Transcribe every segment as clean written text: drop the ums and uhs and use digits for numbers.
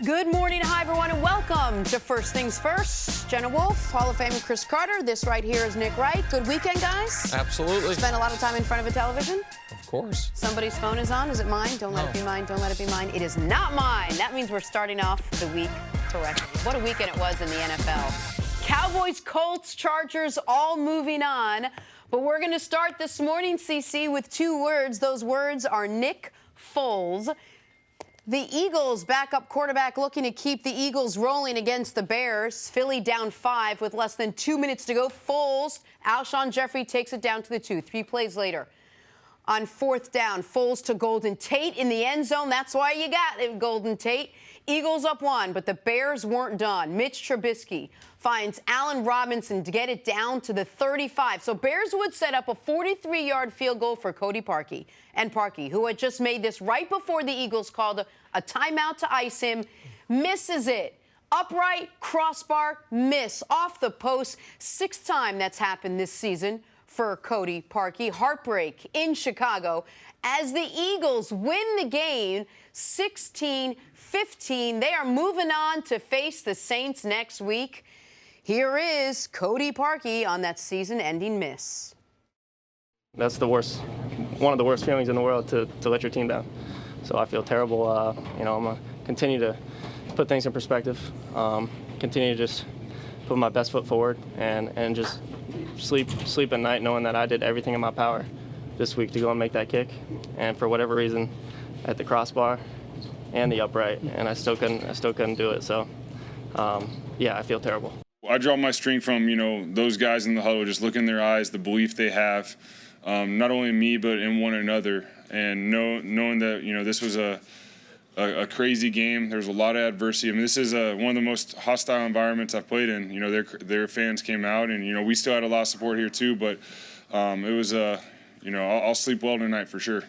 Good morning, hi everyone, and welcome to First Things First. Jenna Wolfe, Hall of Famer Cris Carter. This right here is Nick Wright. Good weekend, guys. Absolutely. Spent a lot of time in front of a television. Of course. Somebody's phone is on. Is it mine? Don't let it be mine. Don't let it be mine. It is not mine. That means we're starting off the week correctly. What a weekend it was in the NFL. Cowboys, Colts, Chargers, all moving on. But we're going to start this morning, CC, with two words. Those words are Nick Foles. The Eagles' backup quarterback looking to keep the Eagles rolling against the Bears. Philly down 5 with less than 2 minutes to go. Foles, Alshon Jeffrey takes it down to the 2. 3 plays later. On 4th down, Foles to Golden Tate in the end zone. That's why you got it, Golden Tate. Eagles up 1, but the Bears weren't done. Mitch Trubisky finds Allen Robinson to get it down to the 35. So Bears would set up a 43-yard field goal for Cody Parkey. And Parkey, who had just made this right before the Eagles called a timeout to ice him, misses it. Upright, crossbar, miss. Off the post. 6th time that's happened this season for Cody Parkey. Heartbreak in Chicago as the Eagles win the game 16-15. They are moving on to face the Saints next week. Here is Cody Parkey on that season-ending miss. That's the worst, one of the worst feelings in the world to let your team down. So I feel terrible. I'm going to continue to put things in perspective, continue to just put my best foot forward and just sleep at night knowing that I did everything in my power this week to go and make that kick. And for whatever reason, at the crossbar and the upright, and I still couldn't do it. So, yeah, I feel terrible. I draw my strength from, those guys in the huddle, just look in their eyes, the belief they have, not only in me, but in one another. And knowing that, this was a crazy game. There's a lot of adversity. I mean, this is one of the most hostile environments I've played in. Their fans came out, and, we still had a lot of support here too, but it was, I'll sleep well tonight for sure.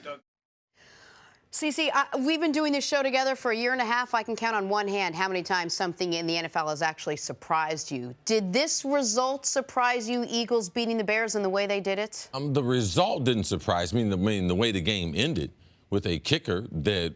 CC, we've been doing this show together for a year and a half. I can count on one hand how many times something in the NFL has actually surprised you. Did this result surprise you, Eagles beating the Bears in the way they did it? The result didn't surprise me. The way the game ended with a kicker that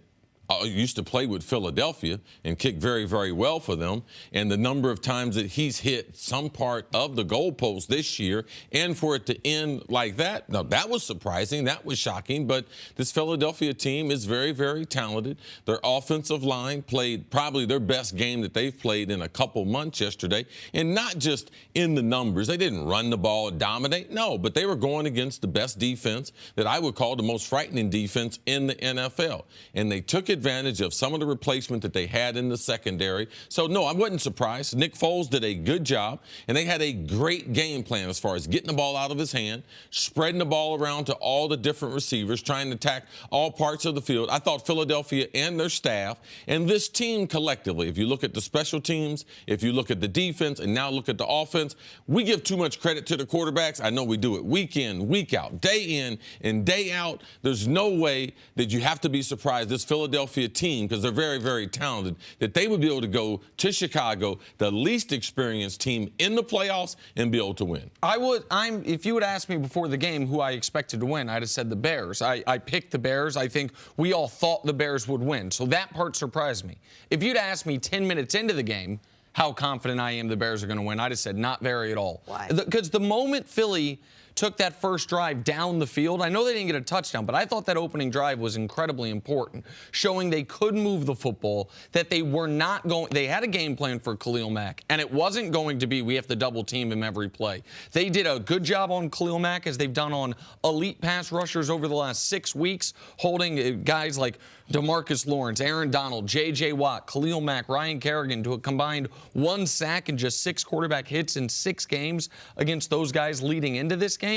used to play with Philadelphia and kick very, very well for them, and the number of times that he's hit some part of the goalpost this year, and for it to end like that, now that was surprising, that was shocking, but this Philadelphia team is very, very talented. Their offensive line played probably their best game that they've played in a couple months yesterday, and not just in the numbers. They didn't run the ball and dominate, no, but they were going against the best defense that I would call the most frightening defense in the NFL, and they took advantage of some of the replacement that they had in the secondary. So, no, I wasn't surprised. Nick Foles did a good job, and they had a great game plan as far as getting the ball out of his hand, spreading the ball around to all the different receivers, trying to attack all parts of the field. I thought Philadelphia and their staff and this team collectively, if you look at the special teams, if you look at the defense, and now look at the offense, we give too much credit to the quarterbacks. I know we do it week in, week out, day in and day out. There's no way that you have to be surprised this Philadelphia team, because they're very, very talented, that they would be able to go to Chicago, the least experienced team in the playoffs, and be able to win. If you would ask me before the game who I expected to win, I'd have said the Bears. I picked the Bears. I think we all thought the Bears would win. So that part surprised me. If you'd asked me 10 minutes into the game how confident I am the Bears are going to win, I'd have said not very at all. Why? Because the moment Philly took that first drive down the field, I know they didn't get a touchdown, but I thought that opening drive was incredibly important, showing they could move the football, that they were not going, they had a game plan for Khalil Mack, and it wasn't going to be we have to double team him every play. They did a good job on Khalil Mack, as they've done on elite pass rushers over the last 6 weeks, holding guys like DeMarcus Lawrence, Aaron Donald, J.J. Watt, Khalil Mack, Ryan Kerrigan to a combined 1 sack and just 6 quarterback hits in 6 games against those guys leading into this game.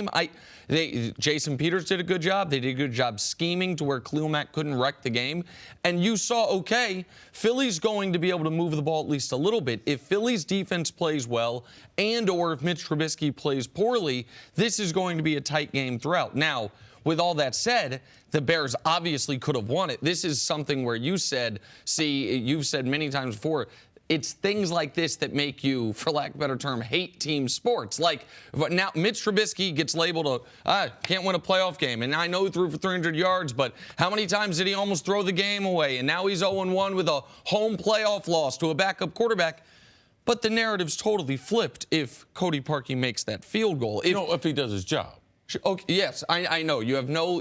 Jason Peters did a good job. They did a good job scheming to where Khalil Mack couldn't wreck the game. And you saw, okay, Philly's going to be able to move the ball at least a little bit. If Philly's defense plays well and or if Mitch Trubisky plays poorly, this is going to be a tight game throughout. Now, with all that said, the Bears obviously could have won it. This is something where you said, you've said many times before, it's things like this that make you, for lack of a better term, hate team sports. Like now Mitch Trubisky gets labeled can't win a playoff game. And I know he threw for 300 yards, but how many times did he almost throw the game away? And now he's 0-1 with a home playoff loss to a backup quarterback. But the narrative's totally flipped if Cody Parkey makes that field goal. If he does his job. Okay, yes, I know. You have no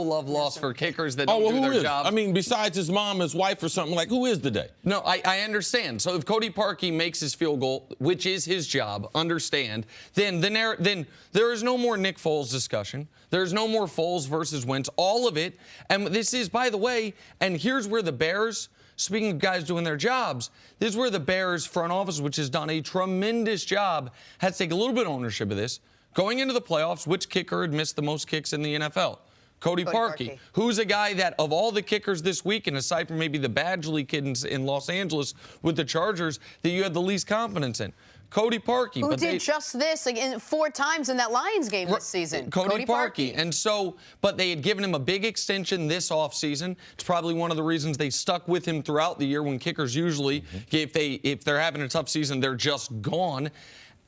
love lost for kickers that don't do their job. I mean, besides his mom, his wife, or something, like, who is today? No, I understand. So if Cody Parkey makes his field goal, which is his job, then there is no more Nick Foles discussion. There's no more Foles versus Wentz. All of it, and this is, by the way, and here's where the Bears, speaking of guys doing their jobs, this is where the Bears front office, which has done a tremendous job, has to take a little bit of ownership of this. Going into the playoffs, which kicker had missed the most kicks in the NFL? Cody Parkey, who's a guy that, of all the kickers this week, and aside from maybe the Badgley kid in Los Angeles with the Chargers, that you had the least confidence in. Cody Parkey. Who did just this 4 times in that Lions game this season. Cody Parkey. And so, but they had given him a big extension this offseason. It's probably one of the reasons they stuck with him throughout the year, when kickers usually, if they're having a tough season, they're just gone.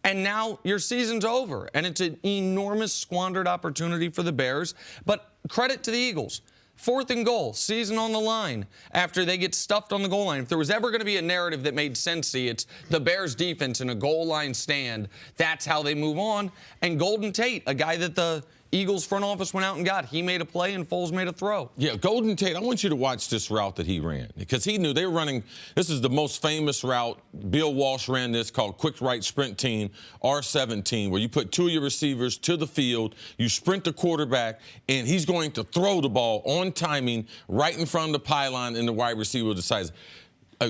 And now your season's over, and it's an enormous squandered opportunity for the Bears. But credit to the Eagles. 4th and goal, season on the line, after they get stuffed on the goal line. If there was ever going to be a narrative that made sense, it's the Bears defense in a goal line stand. That's how they move on. And Golden Tate, a guy that the Eagles front office went out and got. He made a play and Foles made a throw. Yeah, Golden Tate, I want you to watch this route that he ran, because he knew they were running. This is the most famous route. Bill Walsh ran this, called Quick Right Sprint Team, R17, where you put 2 of your receivers to the field, you sprint the quarterback, and he's going to throw the ball on timing right in front of the pylon, and the wide receiver decides.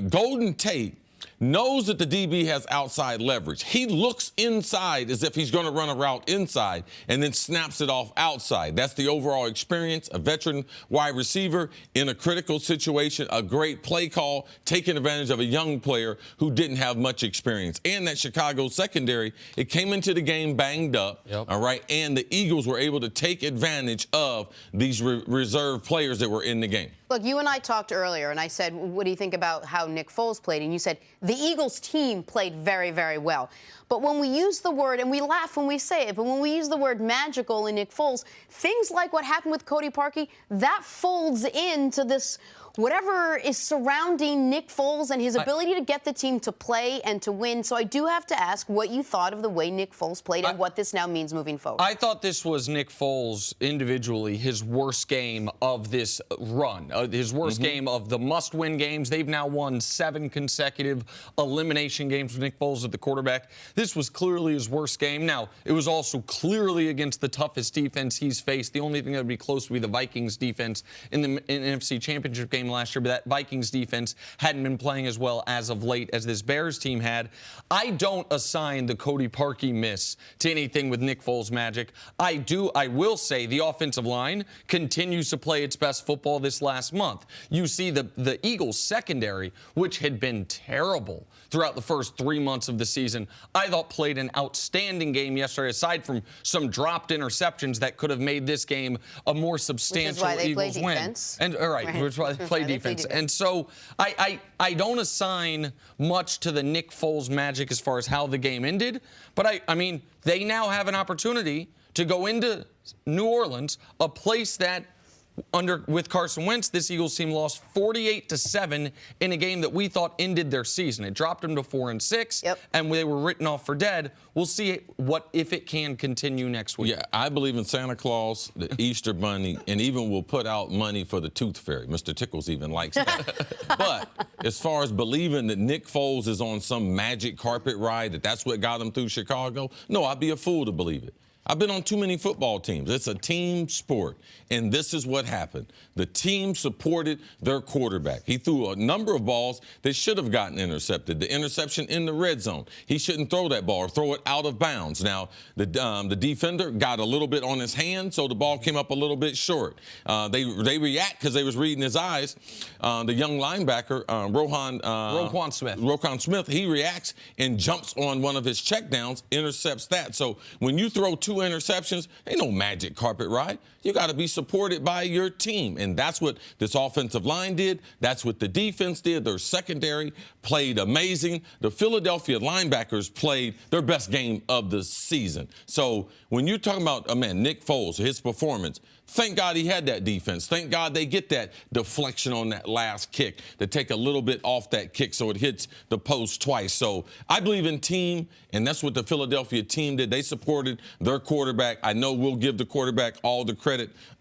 Golden Tate knows that the DB has outside leverage. He looks inside as if he's going to run a route inside and then snaps it off outside. That's the overall experience. A veteran wide receiver in a critical situation, a great play call, taking advantage of a young player who didn't have much experience. And that Chicago secondary, it came into the game banged up, all right, and the Eagles were able to take advantage of these reserve players that were in the game. Look, you and I talked earlier, and I said, what do you think about how Nick Foles played? And you said, the Eagles team played very, very well. But when we use the word, and we laugh when we say it, but when we use the word magical in Nick Foles, things like what happened with Cody Parkey, that folds into this whatever is surrounding Nick Foles and his ability to get the team to play and to win. So I do have to ask what you thought of the way Nick Foles played and what this now means moving forward. I thought this was Nick Foles individually, his worst game of this run, his worst game of the must-win games. They've now won 7 consecutive elimination games with Nick Foles at the quarterback. This was clearly his worst game. Now, it was also clearly against the toughest defense he's faced. The only thing that would be close would be the Vikings defense in the NFC Championship game last year, but that Vikings defense hadn't been playing as well as of late as this Bears team had. I don't assign the Cody Parkey miss to anything with Nick Foles magic. I will say the offensive line continues to play its best football this last month. You see the Eagles secondary, which had been terrible throughout the first 3 months of the season, I thought played an outstanding game yesterday, aside from some dropped interceptions that could have made this game a more substantial Eagles win. And all right, which is why they play defense. And so I don't assign much to the Nick Foles magic as far as how the game ended, but I mean, they now have an opportunity to go into New Orleans, a place that with Carson Wentz, this Eagles team lost 48-7 in a game that we thought ended their season. It dropped them to 4-6, and they were written off for dead. We'll see if it can continue next week. Yeah, I believe in Santa Claus, the Easter Bunny, and even will put out money for the Tooth Fairy. Mr. Tickles even likes that. But as far as believing that Nick Foles is on some magic carpet ride, that's what got him through Chicago, no, I'd be a fool to believe it. I've been on too many football teams. It's a team sport, and this is what happened. The team supported their quarterback. He threw a number of balls that should have gotten intercepted. The interception in the red zone. He shouldn't throw that ball or throw it out of bounds. Now, the defender got a little bit on his hand, so the ball came up a little bit short. They react because they was reading his eyes. The young linebacker, Roquan Smith, he reacts and jumps on one of his checkdowns, intercepts that. So when you throw 2 2 interceptions. Ain't no magic carpet ride. You got to be supported by your team. And that's what this offensive line did. That's what the defense did. Their secondary played amazing. The Philadelphia linebackers played their best game of the season. So when you're talking about, Nick Foles, his performance, thank God he had that defense. Thank God they get that deflection on that last kick to take a little bit off that kick so it hits the post twice. So I believe in team, and that's what the Philadelphia team did. They supported their quarterback. I know we'll give the quarterback all the credit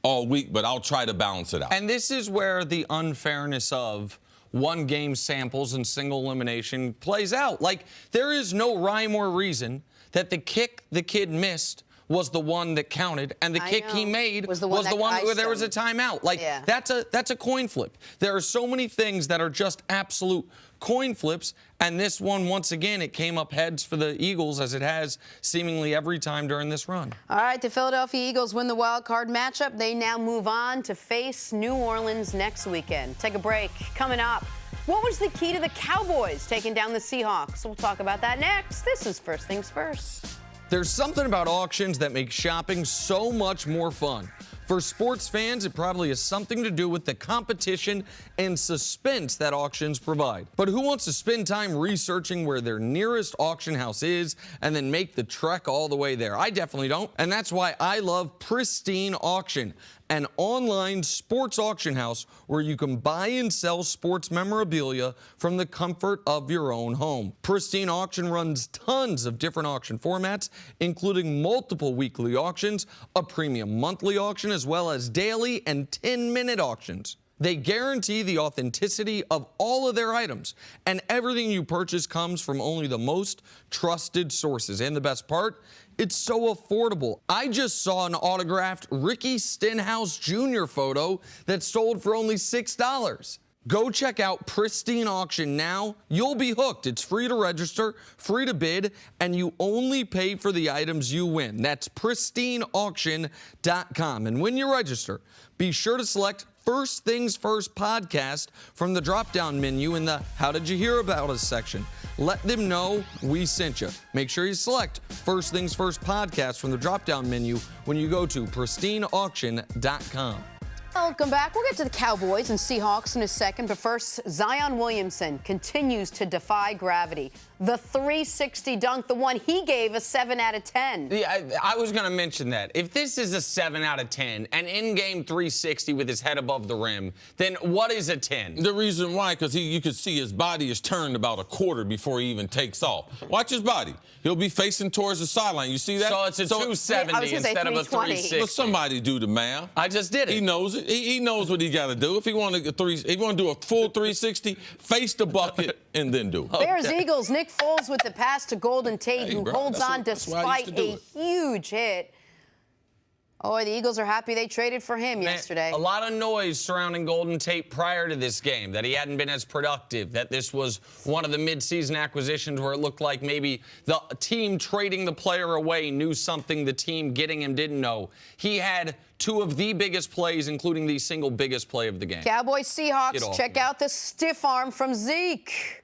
all week, but I'll try to balance it out. And this is where the unfairness of one-game samples and single elimination plays out. Like, there is no rhyme or reason that the kick the kid missed was the one that counted, and the kick he made was the one where there was a timeout. Like, that's a coin flip. There are so many things that are just absolute coin flips, and this one, once again, it came up heads for the Eagles, as it has seemingly every time during this run. All right, the Philadelphia Eagles win the wild card matchup. They now move on to face New Orleans next weekend. Take a break. Coming up, what was the key to the Cowboys taking down the Seahawks? We'll talk about that next. This is First Things First. There's something about auctions that makes shopping so much more fun. For sports fans, it probably has something to do with the competition and suspense that auctions provide. But who wants to spend time researching where their nearest auction house is and then make the trek all the way there? I definitely don't. And that's why I love Pristine Auction, an online sports auction house where you can buy and sell sports memorabilia from the comfort of your own home. Pristine Auction runs tons of different auction formats, including multiple weekly auctions, a premium monthly auction, as well as daily and 10-minute auctions. They guarantee the authenticity of all of their items, and everything you purchase comes from only the most trusted sources. And the best part, it's so affordable. I just saw an autographed Ricky Stenhouse Jr. photo that sold for only $6. Go check out Pristine Auction now. You'll be hooked. It's free to register, free to bid, and you only pay for the items you win. That's pristineauction.com. And when you register, be sure to select First Things First podcast from the drop-down menu in the How Did You Hear About Us section. Let them know we sent you. Make sure you select First Things First podcast from the drop-down menu when you go to pristineauction.com. Welcome back. We'll get to the Cowboys and Seahawks in a second, but first, Zion Williamson continues to defy gravity. The 360 dunk, the one he gave a 7 out of 10. Yeah, I was going to mention that. If this is a 7 out of 10, an in-game 360 with his head above the rim, then what is a 10? The reason why, because you can see his body is turned about a quarter before he even takes off. Watch his body. He'll be facing towards the sideline. You see that? So it's a 270 instead of a 360. Well, somebody do the math. I just did it. He knows it. He knows what he got to do. If he want to do a full 360, face the bucket and then do it. Bears Eagles, Nick Foles with the pass to Golden Tate, who holds on despite a huge hit. Oh, the Eagles are happy they traded for him yesterday. A lot of noise surrounding Golden Tate prior to this game, that he hadn't been as productive, that this was one of the midseason acquisitions where it looked like maybe the team trading the player away knew something the team getting him didn't know. He had two of the biggest plays, including the single biggest play of the game. Cowboys Seahawks, check out the stiff arm from Zeke.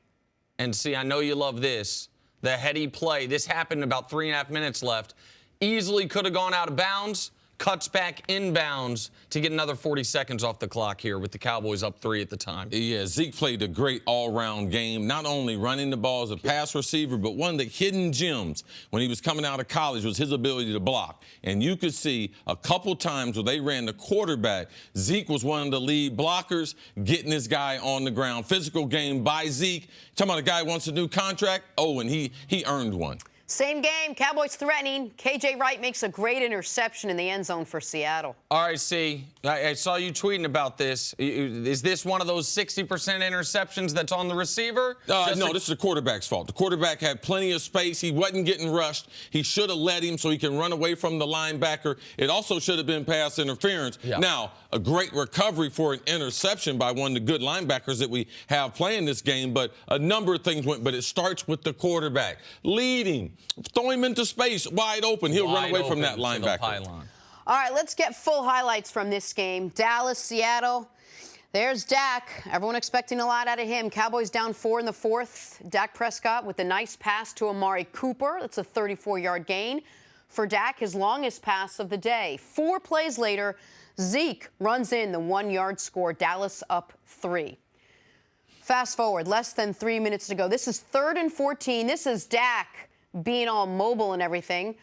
And see, I know you love this. The heady play. This happened about 3.5 minutes left. Easily could have gone out of bounds. Cuts back inbounds to get another 40 seconds off the clock here with the Cowboys up 3 at the time. Yeah, Zeke played a great all-round game, not only running the ball as a pass receiver, but one of the hidden gems when he was coming out of college was his ability to block. And you could see a couple times where they ran the quarterback, Zeke was one of the lead blockers, getting this guy on the ground. Physical game by Zeke. Talking about a guy who wants a new contract. Oh, and he earned one. Same game, Cowboys threatening. KJ Wright makes a great interception in the end zone for Seattle. All right, C, I saw you tweeting about this. Is this one of those 60% interceptions that's on the receiver? No, this is the quarterback's fault. The quarterback had plenty of space. He wasn't getting rushed. He should have let him so he can run away from the linebacker. It also should have been pass interference. Yeah. Now, a great recovery for an interception by one of the good linebackers that we have playing this game, but a number of things went, but it starts with the quarterback. Leading. Throw him into space, wide open. He'll run away from that linebacker. All right, let's get full highlights from this game. Dallas, Seattle. There's Dak. Everyone expecting a lot out of him. Cowboys down 4 in the fourth. Dak Prescott with a nice pass to Amari Cooper. That's a 34-yard gain. For Dak, his longest pass of the day. 4 plays later, Zeke runs in the 1-yard score. Dallas up 3. Fast forward, less than 3 minutes to go. This is 3rd and 14. This is Dak being all mobile and everything.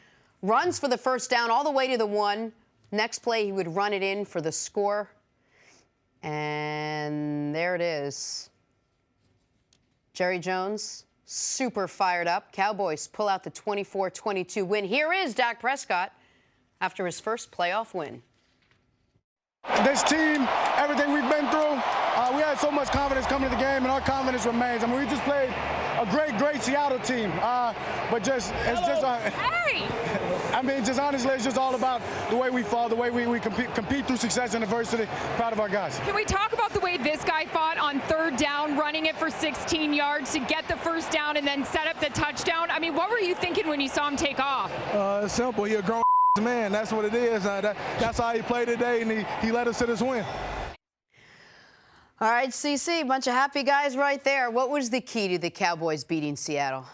Runs for the first down all the way to the 1. Next play, he would run it in for the score. And there it is. Jerry Jones, super fired up. Cowboys pull out the 24-22 win. Here is Dak Prescott after his first playoff win. This team, everything we've been through, we had so much confidence coming to the game, and our confidence remains. I mean, we just played a great Seattle team. But just, it's just, I mean, just honestly, it's just all about the way we fall, the way we compete through success and adversity. Proud of our guys. Can we talk about the way this guy fought on 3rd down, running it for 16 yards to get the first down and then set up the touchdown? I mean, what were you thinking when you saw him take off? It's simple. He's a grown man. That's what it is. That's how he played today, and he led us to this win. All right, CC, bunch of happy guys right there. What was the key to the Cowboys beating Seattle?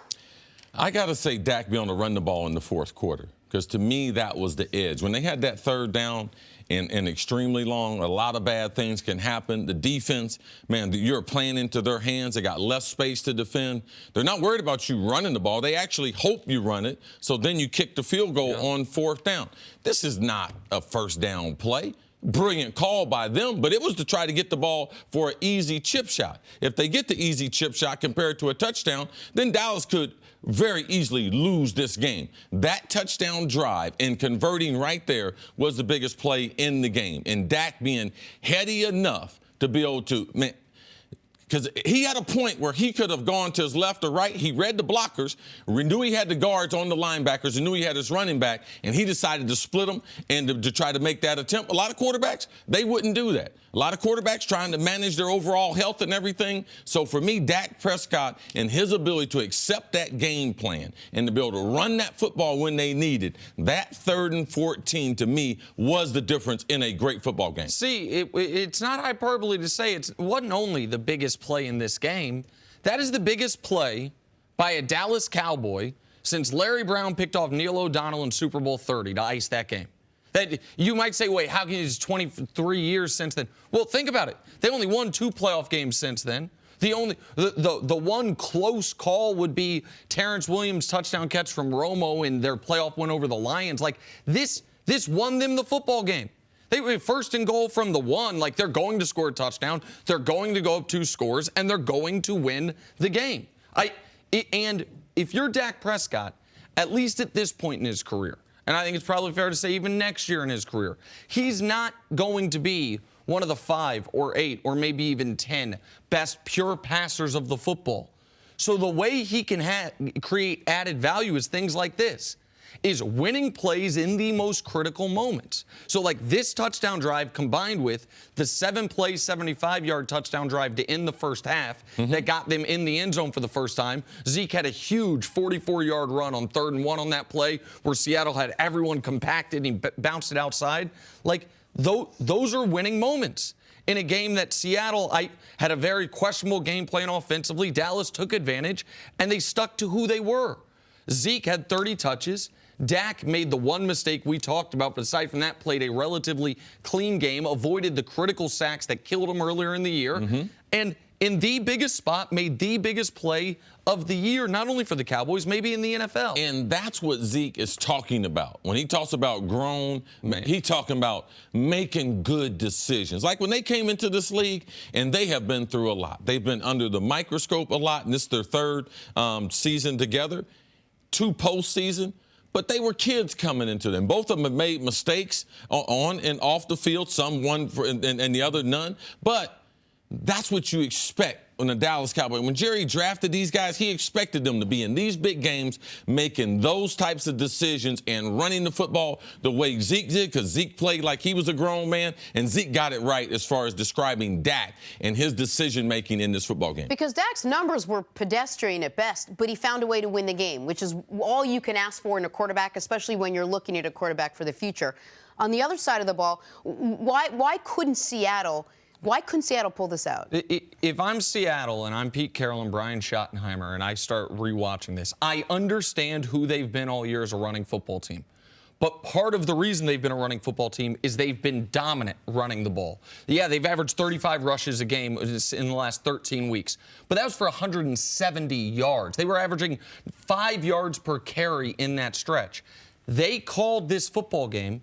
I got to say Dak be able to run the ball in the 4th quarter, because to me that was the edge. When they had that 3rd down and extremely long, a lot of bad things can happen. The defense, man, you're playing into their hands. They got less space to defend. They're not worried about you running the ball. They actually hope you run it, so then you kick the field goal on 4th down. This is not a first down play. Brilliant call by them, but it was to try to get the ball for an easy chip shot. If they get the easy chip shot compared to a touchdown, then Dallas could very easily lose this game. That touchdown drive and converting right there was the biggest play in the game. And Dak being heady enough to be able to, man, because he had a point where he could have gone to his left or right. He read the blockers, knew he had the guards on the linebackers, and knew he had his running back, and he decided to split them and to try to make that attempt. A lot of quarterbacks, they wouldn't do that. A lot of quarterbacks trying to manage their overall health and everything. So for me, Dak Prescott and his ability to accept that game plan and to be able to run that football when they needed, that 3rd and 14 to me was the difference in a great football game. See, it's not hyperbole to say it wasn't only the biggest play in this game. That is the biggest play by a Dallas Cowboy since Larry Brown picked off Neil O'Donnell in Super Bowl 30 to ice that game. That you might say, wait, how can it's 23 years since then? Well, think about it. They only won 2 playoff games since then. The one close call would be Terrence Williams' touchdown catch from Romo in their playoff win over the Lions. Like this won them the football game. They were 1st and goal from the 1. Like, they're going to score a touchdown. They're going to go up 2 scores, and they're going to win the game. And if you're Dak Prescott, at least at this point in his career, and I think it's probably fair to say even next year in his career, he's not going to be one of the 5 or 8 or maybe even 10 best pure passers of the football. So the way he can create added value is things like this. Is winning plays in the most critical moments. So like this touchdown drive combined with the 7-play, 75-yard touchdown drive to end the first half that got them in the end zone for the first time. Zeke had a huge 44-yard run on 3rd and 1 on that play where Seattle had everyone compacted and he bounced it outside. Like those are winning moments. In a game that Seattle had a very questionable game plan offensively, Dallas took advantage and they stuck to who they were. Zeke had 30 touches. Dak made the one mistake we talked about, but aside from that, played a relatively clean game, avoided the critical sacks that killed him earlier in the year, and in the biggest spot, made the biggest play of the year, not only for the Cowboys, maybe in the NFL. And that's what Zeke is talking about. When he talks about grown, man, he's talking about making good decisions. Like when they came into this league, and they have been through a lot. They've been under the microscope a lot, and this is their 3rd season together, 2 postseason. But they were kids coming into them. Both of them have made mistakes on and off the field, some one and the other none. But that's what you expect on the Dallas Cowboys. When Jerry drafted these guys, he expected them to be in these big games, making those types of decisions and running the football the way Zeke did, because Zeke played like he was a grown man, and Zeke got it right as far as describing Dak and his decision-making in this football game. Because Dak's numbers were pedestrian at best, but he found a way to win the game, which is all you can ask for in a quarterback, especially when you're looking at a quarterback for the future. On the other side of the ball, why couldn't Seattle pull this out? If I'm Seattle and I'm Pete Carroll and Brian Schottenheimer and I start rewatching this, I understand who they've been all year as a running football team. But part of the reason they've been a running football team is they've been dominant running the ball. Yeah, they've averaged 35 rushes a game in the last 13 weeks. But that was for 170 yards. They were averaging 5 yards per carry in that stretch. They called this football game.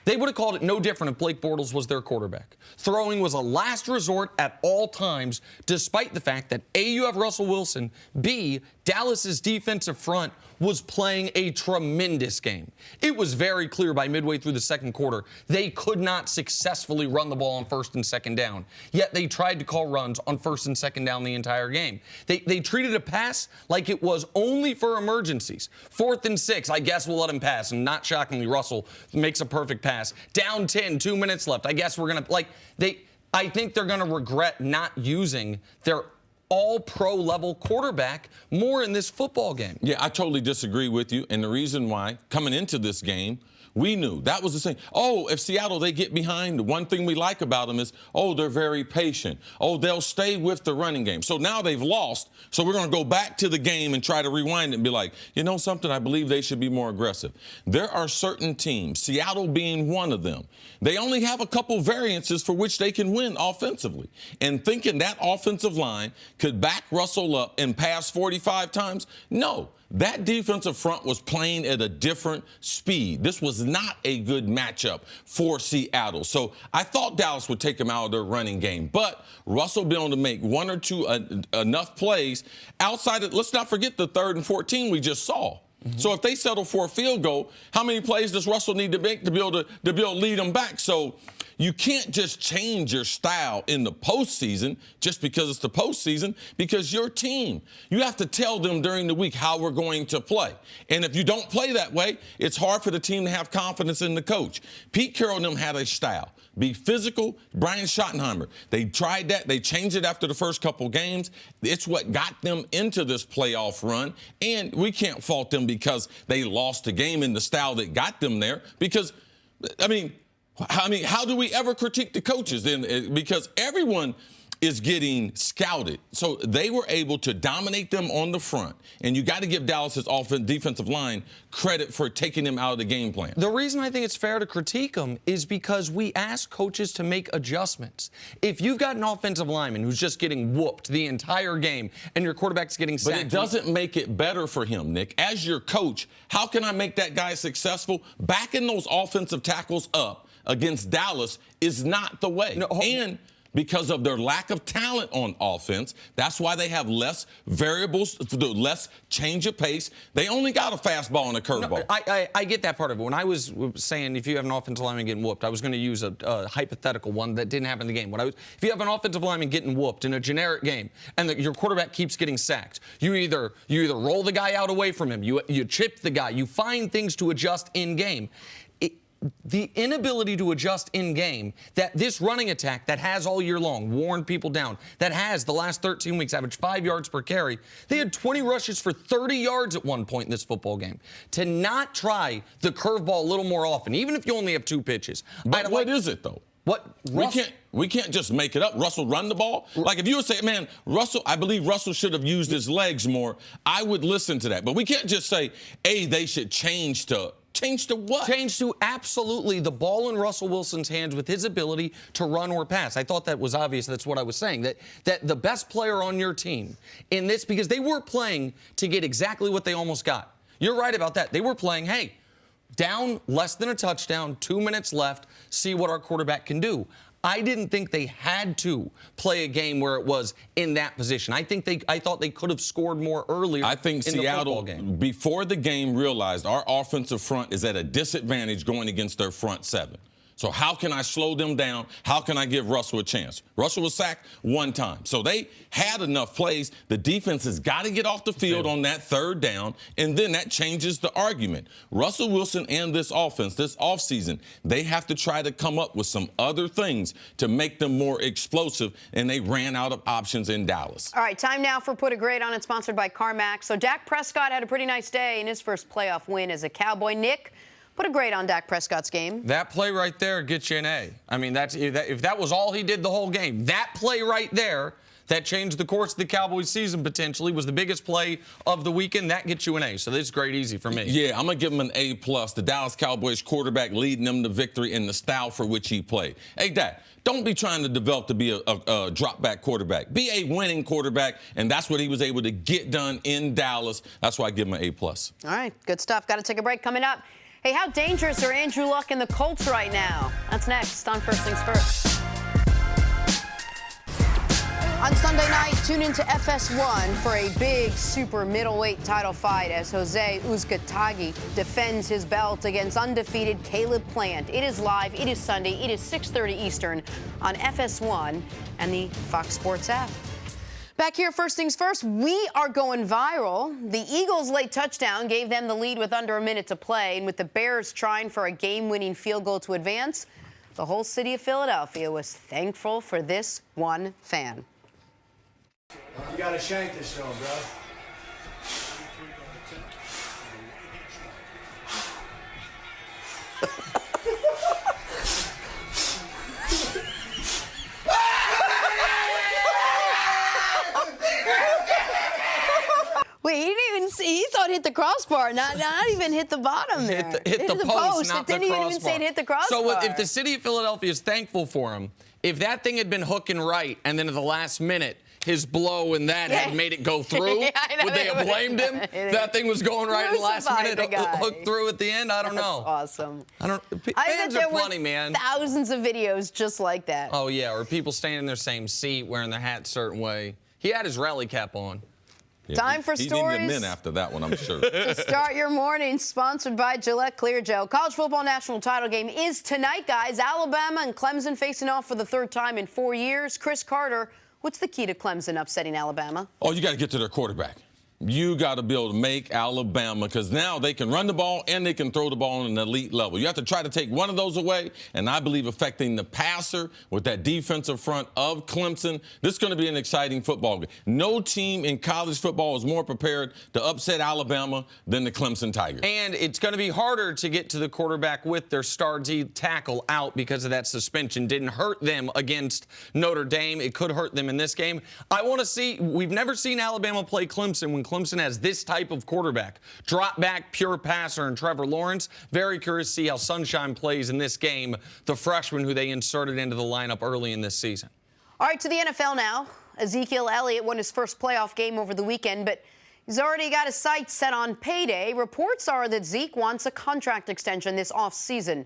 They would have called it no different if Blake Bortles was their quarterback. Throwing was a last resort at all times, despite the fact that A, you have Russell Wilson, B, Dallas's defensive front was playing a tremendous game. It was very clear by midway through the second quarter they could not successfully run the ball on first and second down, yet they tried to call runs on first and second down the entire game. They treated a pass like it was only for emergencies. 4th and 6, I guess we'll let him pass, and not shockingly, Russell makes a perfect pass. Down 10, 2 minutes left. I guess we're going to, I think they're going to regret not using their all-pro level quarterback more in this football game. Yeah, I totally disagree with you. And the reason why, coming into this game, we knew that was the same. Oh, if Seattle, they get behind, the one thing we like about them is, oh, they're very patient. Oh, they'll stay with the running game. So now they've lost. So we're going to go back to the game and try to rewind it and be like, you know something, I believe they should be more aggressive. There are certain teams, Seattle being one of them, they only have a couple variances for which they can win offensively. And thinking that offensive line could back Russell up and pass 45 times, no. That defensive front was playing at a different speed. This was not a good matchup for Seattle. So I thought Dallas would take them out of their running game. But Russell being able to make one or two enough plays outside of, let's not forget the 3rd and 14 we just saw. Mm-hmm. So if they settle for a field goal, how many plays does Russell need to make to be able to lead them back? So you can't just change your style in the postseason just because it's the postseason, because your team, you have to tell them during the week how we're going to play. And if you don't play that way, it's hard for the team to have confidence in the coach. Pete Carroll and them had a style. Be physical. Brian Schottenheimer, they tried that. They changed it after the first couple games. It's what got them into this playoff run. And we can't fault them because they lost the game in the style that got them there. Because, I mean, how do we ever critique the coaches? Then, because everyone is getting scouted. So they were able to dominate them on the front. And you got to give Dallas's defensive line credit for taking them out of the game plan. The reason I think it's fair to critique them is because we ask coaches to make adjustments. If you've got an offensive lineman who's just getting whooped the entire game and your quarterback's getting sacked. But it doesn't make it better for him, Nick. As your coach, how can I make that guy successful? Backing those offensive tackles up against Dallas is not the way. No, and because of their lack of talent on offense, that's why they have less variables, less change of pace. They only got a fastball and a curveball. No, I get that part of it. When I was saying if you have an offensive lineman getting whooped, I was going to use a hypothetical one that didn't happen in the game. If you have an offensive lineman getting whooped in a generic game and your quarterback keeps getting sacked, you either roll the guy out away from him, you chip the guy, you find things to adjust in game. The inability to adjust in game, that this running attack that has all year long worn people down, that has the last 13 weeks averaged 5 yards per carry, they had 20 rushes for 30 yards at one point in this football game. To not try the curveball a little more often, even if you only have 2 pitches. But what is it, though? What? We can't just make it up. Russell run the ball. Like if you would say, man, I believe Russell should have used his legs more, I would listen to that. But we can't just say, hey, they should change to what? Change to absolutely the ball in Russell Wilson's hands with his ability to run or pass. I thought that was obvious. That's what I was saying. That the best player on your team in this, because they were playing to get exactly what they almost got. You're right about that. They were playing, hey, down less than a touchdown, 2 minutes left, see what our quarterback can do. I didn't think they had to play a game where it was in that position. I thought they could have scored more earlier. I think in Seattle, the football game. Before the game, realized our offensive front is at a disadvantage going against their front 7. So how can I slow them down? How can I give Russell a chance? Russell was sacked 1 time. So they had enough plays. The defense has got to get off the field on that 3rd down, and then that changes the argument. Russell Wilson and this offense, this offseason, they have to try to come up with some other things to make them more explosive, and they ran out of options in Dallas. All right, time now for Put a Grade on It, sponsored by CarMax. So Dak Prescott had a pretty nice day in his first playoff win as a Cowboy. Nick, put a grade on Dak Prescott's game. That play right there gets you an A. I mean, if that was all he did the whole game, that play right there, that changed the course of the Cowboys season potentially, was the biggest play of the weekend. That gets you an A. So this is great easy for me. Yeah, I'm going to give him an A+. The Dallas Cowboys quarterback leading them to victory in the style for which he played. Hey, Dak, don't be trying to develop to be a drop-back quarterback. Be a winning quarterback, and that's what he was able to get done in Dallas. That's why I give him an A+. All right, good stuff. Got to take a break. Coming up, hey, how dangerous are Andrew Luck and the Colts right now? That's next on First Things First. On Sunday night, tune into FS1 for a big super middleweight title fight as Jose Uzcategui defends his belt against undefeated Caleb Plant. It is live. It is Sunday. It is 6:30 Eastern on FS1 and the Fox Sports app. Back here, First Things First, we are going viral. The Eagles' late touchdown gave them the lead with under a minute to play, and with the Bears trying for a game-winning field goal to advance, the whole city of Philadelphia was thankful for this one fan. You gotta shank this show, bro. Wait, he didn't even see. He thought it hit the crossbar, not even hit the bottom there. Hit the post, not It didn't the even crossbar. say it hit the crossbar. So if the city of Philadelphia is thankful for him, if that thing had been hooking right and then at the last minute his blow and that had made it go through, Yeah, I know. would they have blamed him? That thing was going right in the last Crucified minute, the guy. hooked through at the end? I don't know. Awesome. I bet fans there are funny, were man. thousands of videos just like that. Oh, yeah, or people standing in their same seat wearing their hat a certain way. He had his rally cap on. Yeah, Time for he stories. needed a min after that one, I'm sure. To start your morning, sponsored by Gillette Clear Gel. College football national title game is tonight, guys. Alabama and Clemson facing off for the third time in 4 years. Chris Carter, what's the key to Clemson upsetting Alabama? Oh, you got to get to their quarterback. You got to be able to make Alabama, because now they can run the ball and they can throw the ball on an elite level. You have to try to take one of those away, and I believe affecting the passer with that defensive front of Clemson, this is going to be an exciting football game. No team in college football is more prepared to upset Alabama than the Clemson Tigers. And it's going to be harder to get to the quarterback with their star D tackle out because of that suspension. Didn't hurt them against Notre Dame. It could hurt them in this game. I want to see, we've never seen Alabama play Clemson when Clemson has this type of quarterback. Drop back, pure passer, and Trevor Lawrence. Very curious to see how Sunshine plays in this game, the freshman who they inserted into the lineup early in this season. All right, to the NFL now. Ezekiel Elliott won his first playoff game over the weekend, but he's already got his sights set on payday. Reports are that Zeke wants a contract extension this offseason.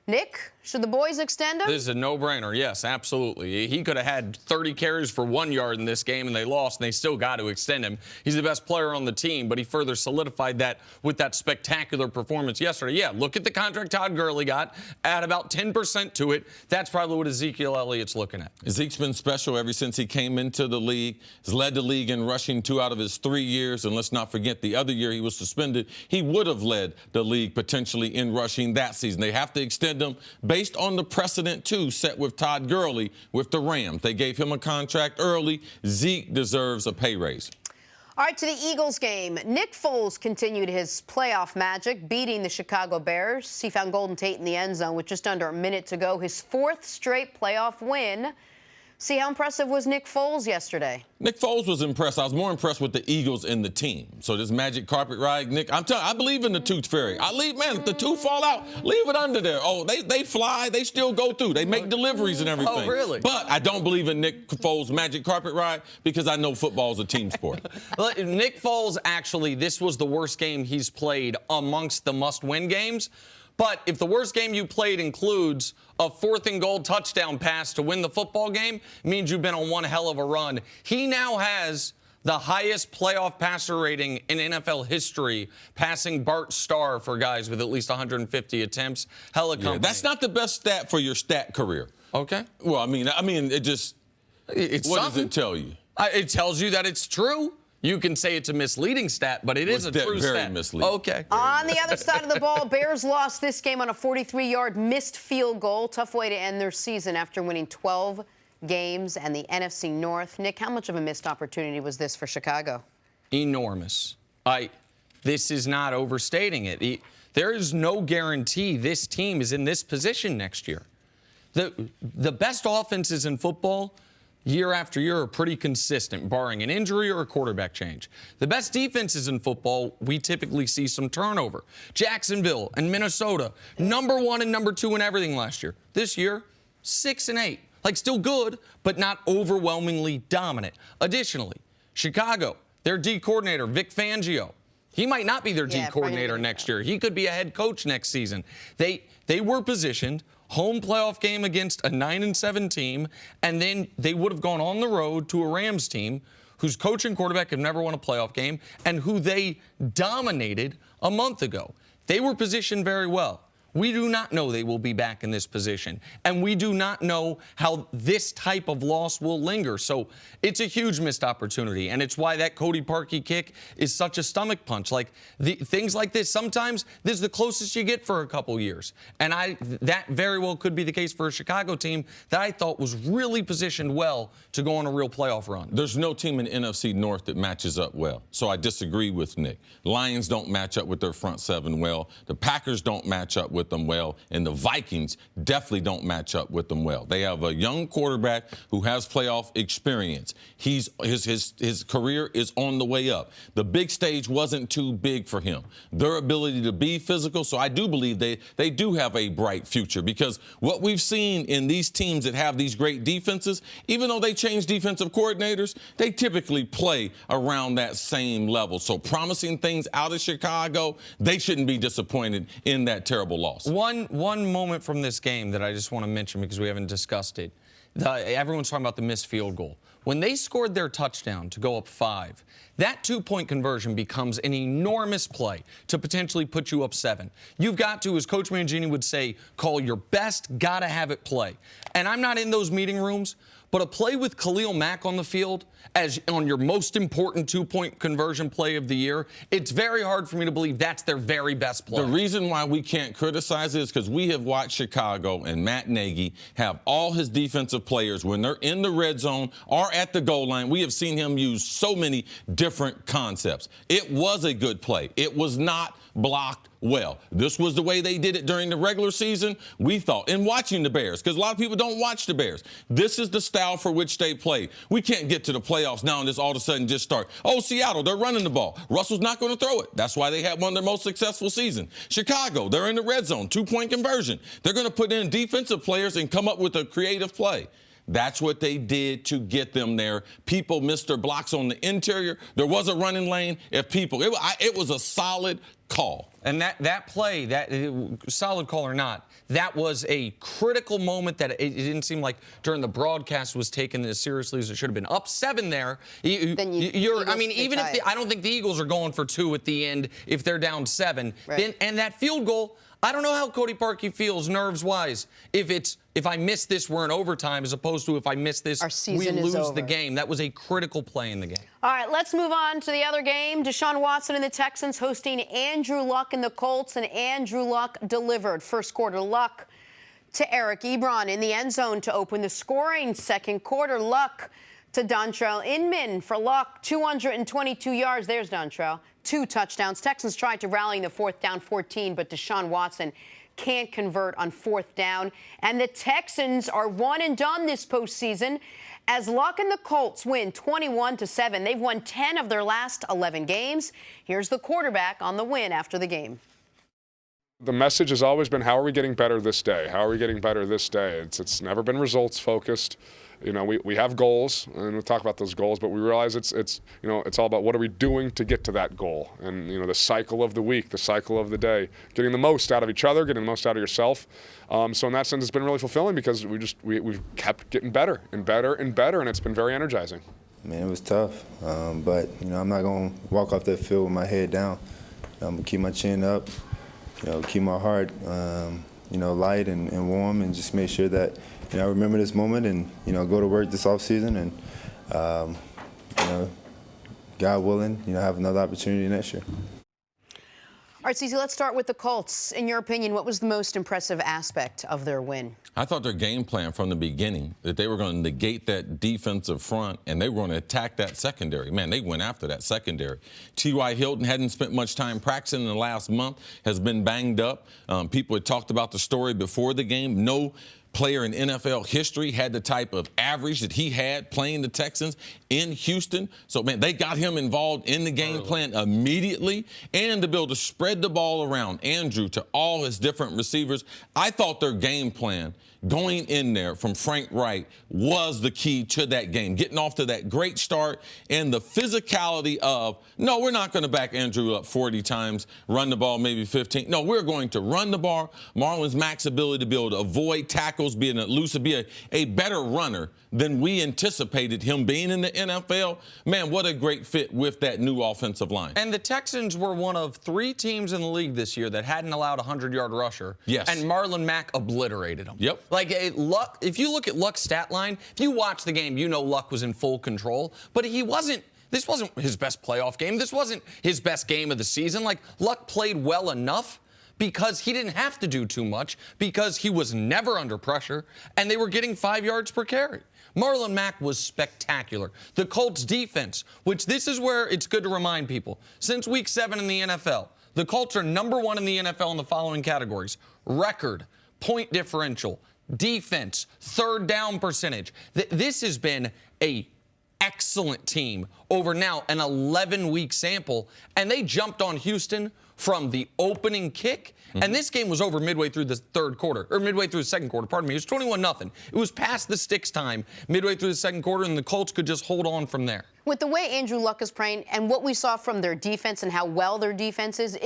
Nick, should the boys extend him? This is a no-brainer. Yes, absolutely. He could have had 30 carries for 1 yard in this game, and they lost, and they still got to extend him. He's the best player on the team, but he further solidified that with that spectacular performance yesterday. Yeah, look at the contract Todd Gurley got. Add about 10% to it. That's probably what Ezekiel Elliott's looking at. Zeke's been special ever since he came into the league. He's led the league in rushing 2 out of his 3 years, and let's not forget the other year he was suspended. He would have led the league potentially in rushing that season. They have to extend him based on the precedent, too, set with Todd Gurley with the Rams. They gave him a contract early. Zeke deserves a pay raise. All right, to the Eagles game. Nick Foles continued his playoff magic, beating the Chicago Bears. He found Golden Tate in the end zone with just under a minute to go. His 4th straight playoff win. See, how impressive was Nick Foles yesterday? Nick Foles was impressed. I was more impressed with the Eagles and the team. So this magic carpet ride, Nick, I'm telling you, I believe in the tooth fairy. If the tooth fall out, leave it under there. Oh, they fly. They still go through. They make deliveries and everything. Oh, really? But I don't believe in Nick Foles' magic carpet ride because I know football is a team sport. Nick Foles, actually, this was the worst game he's played amongst the must-win games. But if the worst game you played includes a 4th and goal touchdown pass to win the football game, it means you've been on one hell of a run. He now has the highest playoff passer rating in NFL history, passing Bart Starr for guys with at least 150 attempts. Hella company. Yeah, that's not the best stat for your stat career. Okay. Well, I mean, it just, it's what something. does it tell you? It tells you that it's true. You can say it's a misleading stat, but it is a true very stat. Misleading. Okay. On the other side of the ball, Bears lost this game on a 43-yard missed field goal. Tough way to end their season after winning 12 games and the NFC North. Nick, how much of a missed opportunity was this for Chicago? Enormous. This is not overstating it. There is no guarantee this team is in this position next year. The best offenses in football year after year are pretty consistent, barring an injury or a quarterback change. The best defenses in football, we typically see some turnover. Jacksonville and Minnesota, #1 and #2 in everything last year. This year, 6 and 8. Like, still good, but not overwhelmingly dominant. Additionally, Chicago, their D coordinator, Vic Fangio, he might not be their D coordinator next year. He could be a head coach next season. They were positioned home playoff game against a 9-7 team, and then they would have gone on the road to a Rams team whose coach and quarterback have never won a playoff game and who they dominated a month ago. They were positioned very well. We do not know they will be back in this position, and we do not know how this type of loss will linger. So it's a huge missed opportunity, and it's why that Cody Parkey kick is such a stomach punch. Like, things like this, sometimes this is the closest you get for a couple years, and that very well could be the case for a Chicago team that I thought was really positioned well to go on a real playoff run. There's no team in NFC North that matches up well, so I disagree with Nick. Lions don't match up with their front seven well. The Packers don't match up with them well, and the Vikings definitely don't match up with them well. They have a young quarterback who has playoff experience. His career is on the way up. The big stage wasn't too big for him. Their ability to be physical, so I do believe they do have a bright future, because what we've seen in these teams that have these great defenses, even though they change defensive coordinators, they typically play around that same level. So promising things out of Chicago, they shouldn't be disappointed in that terrible loss. One moment from this game that I just want to mention because we haven't discussed it. Everyone's talking about the missed field goal. When they scored their touchdown to go up 5, that 2-point conversion becomes an enormous play to potentially put you up 7. You've got to, as Coach Mangini would say, call your best, gotta have it play. And I'm not in those meeting rooms, but a play with Khalil Mack on the field as on your most important 2-point conversion play of the year, it's very hard for me to believe that's their very best play. The reason why we can't criticize it is because we have watched Chicago and Matt Nagy have all his defensive players when they're in the red zone or at the goal line. We have seen him use so many different concepts. It was a good play. It was not blocked well. This was the way they did it during the regular season, we thought, in watching the Bears, because a lot of people don't watch the Bears. This is the style for which they play. We can't get to the playoffs now and just all of a sudden just start, oh, Seattle, they're running the ball. Russell's not going to throw it. That's why they had one of their most successful seasons. Chicago, they're in the red zone, 2-point conversion. They're going to put in defensive players and come up with a creative play. That's what they did to get them there. People missed their blocks on the interior. There was a running lane. It was a solid call. And that play, solid call or not, that was a critical moment that it didn't seem like during the broadcast was taken as seriously as it should have been. Up 7 there. I mean, even if I don't think the Eagles are going for 2 at the end if they're down 7. Right. And that field goal, I don't know how Cody Parkey feels nerves-wise if I miss this, we're in overtime, as opposed to if I miss this, we lose the game. That was a critical play in the game. All right, let's move on to the other game. Deshaun Watson and the Texans hosting Andrew Luck and the Colts, and Andrew Luck delivered. First quarter, Luck to Eric Ebron in the end zone to open the scoring. Second quarter, Luck to Dontrell Inman for Luck, 222 yards. There's Dontrell. 2 touchdowns. Texans tried to rally in the 4th down 14, but Deshaun Watson can't convert on 4th down. And the Texans are one and done this postseason as Luck and the Colts win 21-7. They've won 10 of their last 11 games. Here's the quarterback on the win after the game. The message has always been, how are we getting better this day? How are we getting better this day? It's never been results focused. You know, we have goals, and we'll talk about those goals, but we realize it's all about what are we doing to get to that goal, and the cycle of the week, the cycle of the day, getting the most out of each other, getting the most out of yourself. So in that sense, it's been really fulfilling because we've kept getting better and better and better, and it's been very energizing. Man, it was tough, but I'm not gonna walk off that field with my head down. I'm gonna keep my chin up, keep my heart, light and warm, and just make sure that I remember this moment and go to work this off season and God willing, have another opportunity next year. All right, Cece, let's start with the Colts. In your opinion, what was the most impressive aspect of their win? I thought their game plan from the beginning, that they were going to negate that defensive front and they were going to attack that secondary. Man, they went after that secondary. T.Y. Hilton hadn't spent much time practicing in the last month, has been banged up. People had talked about the story before the game. No player in NFL history, had the type of average that he had playing the Texans in Houston. So, man, they got him involved in the game plan immediately, and to be able to spread the ball around Andrew to all his different receivers. I thought their game plan going in there from Frank Wright was the key to that game, getting off to that great start and the physicality of, no, we're not going to back Andrew up 40 times, run the ball maybe 15. No, we're going to run the ball. Marlon Mack's ability to be able to avoid tackles, be an elusive, be a better runner than we anticipated him being in the NFL. Man, what a great fit with that new offensive line. And the Texans were one of 3 teams in the league this year that hadn't allowed a 100-yard rusher. Yes. And Marlon Mack obliterated them. Yep. Like, Luck, if you look at Luck's stat line, if you watch the game, you know Luck was in full control. But he wasn't. This wasn't his best playoff game. This wasn't his best game of the season. Like, Luck played well enough because he didn't have to do too much, because he was never under pressure, and they were getting 5 yards per carry. Marlon Mack was spectacular. The Colts defense, which this is where it's good to remind people, since week 7 in the NFL, the Colts are #1 in the NFL in the following categories: record, point differential, defense, third down percentage. This has been a excellent team over now an 11-week sample, and they jumped on Houston from the opening kick. And this game was over midway through the third quarter, or midway through the second quarter, pardon me. It was 21-0. It was past the sticks time midway through the second quarter, and the Colts could just hold on from there. With the way Andrew Luck is playing and what we saw from their defense and how well their defense is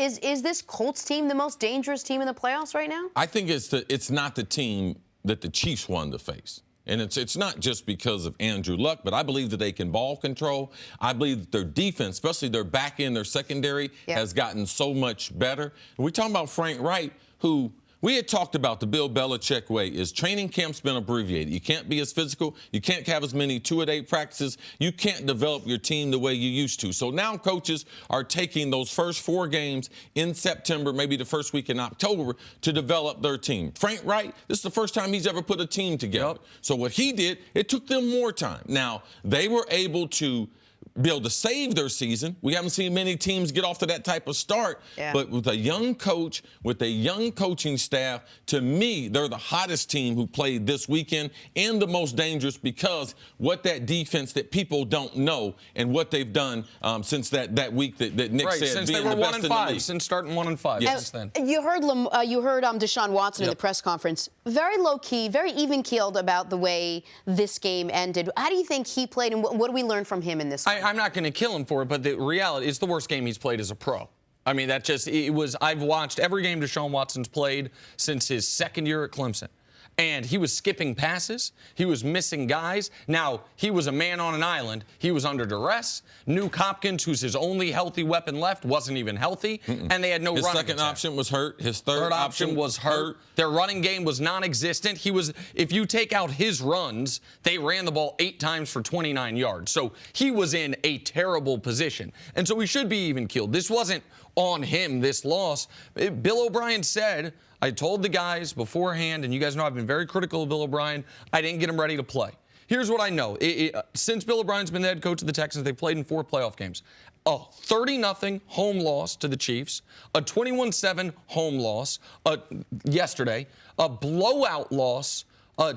this Colts team the most dangerous team in the playoffs right now? I think it's not the team that the Chiefs wanted to face. And it's not just because of Andrew Luck, but I believe that they can ball control. I believe that their defense, especially their back end, their secondary, has gotten so much better. And we're talking about Frank Wright, who we had talked about the Bill Belichick way is training camp's been abbreviated. You can't be as physical. You can't have as many 2-a-day practices. You can't develop your team the way you used to. So now coaches are taking those first 4 games in September, maybe the first week in October, to develop their team. Frank Wright, this is the first time he's ever put a team together. So what he did, it took them more time. Now, they were able to be able to save their season. We haven't seen many teams get off to that type of start. But with a young coach, with a young coaching staff, to me, they're the hottest team who played this weekend and the most dangerous, because what that defense that people don't know and what they've done since that week that Nick said, since being they were the best 1 and in the 5, league. since starting 1 and 5 since then. You heard Deshaun Watson in the press conference, very low key, very even keeled about the way this game ended. How do you think he played, and what do we learn from him in this game? I'm not going to kill him for it, but the reality is the worst game he's played as a pro. I mean, I've watched every game Deshaun Watson's played since his second year at Clemson. And he was skipping passes. He was missing guys. Now, he was a man on an island. He was under duress. Nuke Hopkins, who's his only healthy weapon left, wasn't even healthy. And they had no running attack. His second option was hurt. His third option was hurt. Their running game was non-existent. If you take out his runs, they ran the ball 8 times for 29 yards. So he was in a terrible position. And so we should be even-keeled. This wasn't on him, this loss. Bill O'Brien said, I told the guys beforehand, and you guys know I've been very critical of Bill O'Brien, I didn't get him ready to play. Here's what I know. Since Bill O'Brien's been the head coach of the Texans, they've played in 4 playoff games. A 30-0 home loss to the Chiefs, a 21-7 home loss yesterday, a blowout loss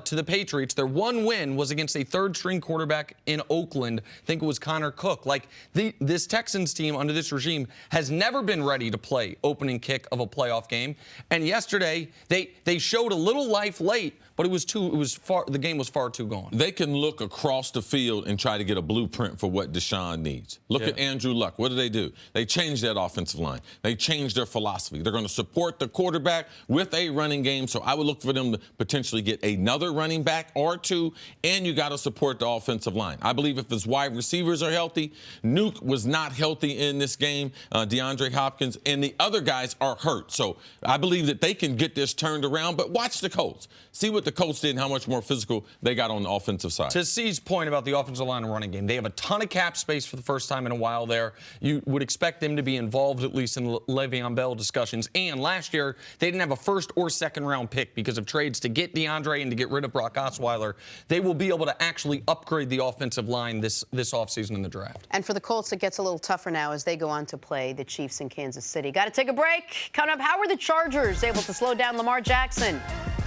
to the Patriots. Their one win was against a third-string quarterback in Oakland. I think it was Connor Cook. Like, this Texans team under this regime has never been ready to play opening kick of a playoff game. And yesterday, they showed a little life late, but the game was far too gone. They can look across the field and try to get a blueprint for what Deshaun needs. Look at Andrew Luck. What do? They changed that offensive line. They changed their philosophy. They're going to support the quarterback with a running game, so I would look for them to potentially get another running back or 2, and you got to support the offensive line. I believe if his wide receivers are healthy, Nuke was not healthy in this game, DeAndre Hopkins, and the other guys are hurt. So I believe that they can get this turned around, but watch the Colts. See what the Colts did and how much more physical they got on the offensive side. To C's point about the offensive line and running game, they have a ton of cap space for the first time in a while there. You would expect them to be involved at least in the Le'Veon Bell discussions. And last year, they didn't have a first or second round pick because of trades to get DeAndre and to get rid of Brock Osweiler. They will be able to actually upgrade the offensive line this offseason in the draft. And for the Colts, it gets a little tougher now as they go on to play the Chiefs in Kansas City. Got to take a break. Coming up, how were the Chargers able to slow down Lamar Jackson?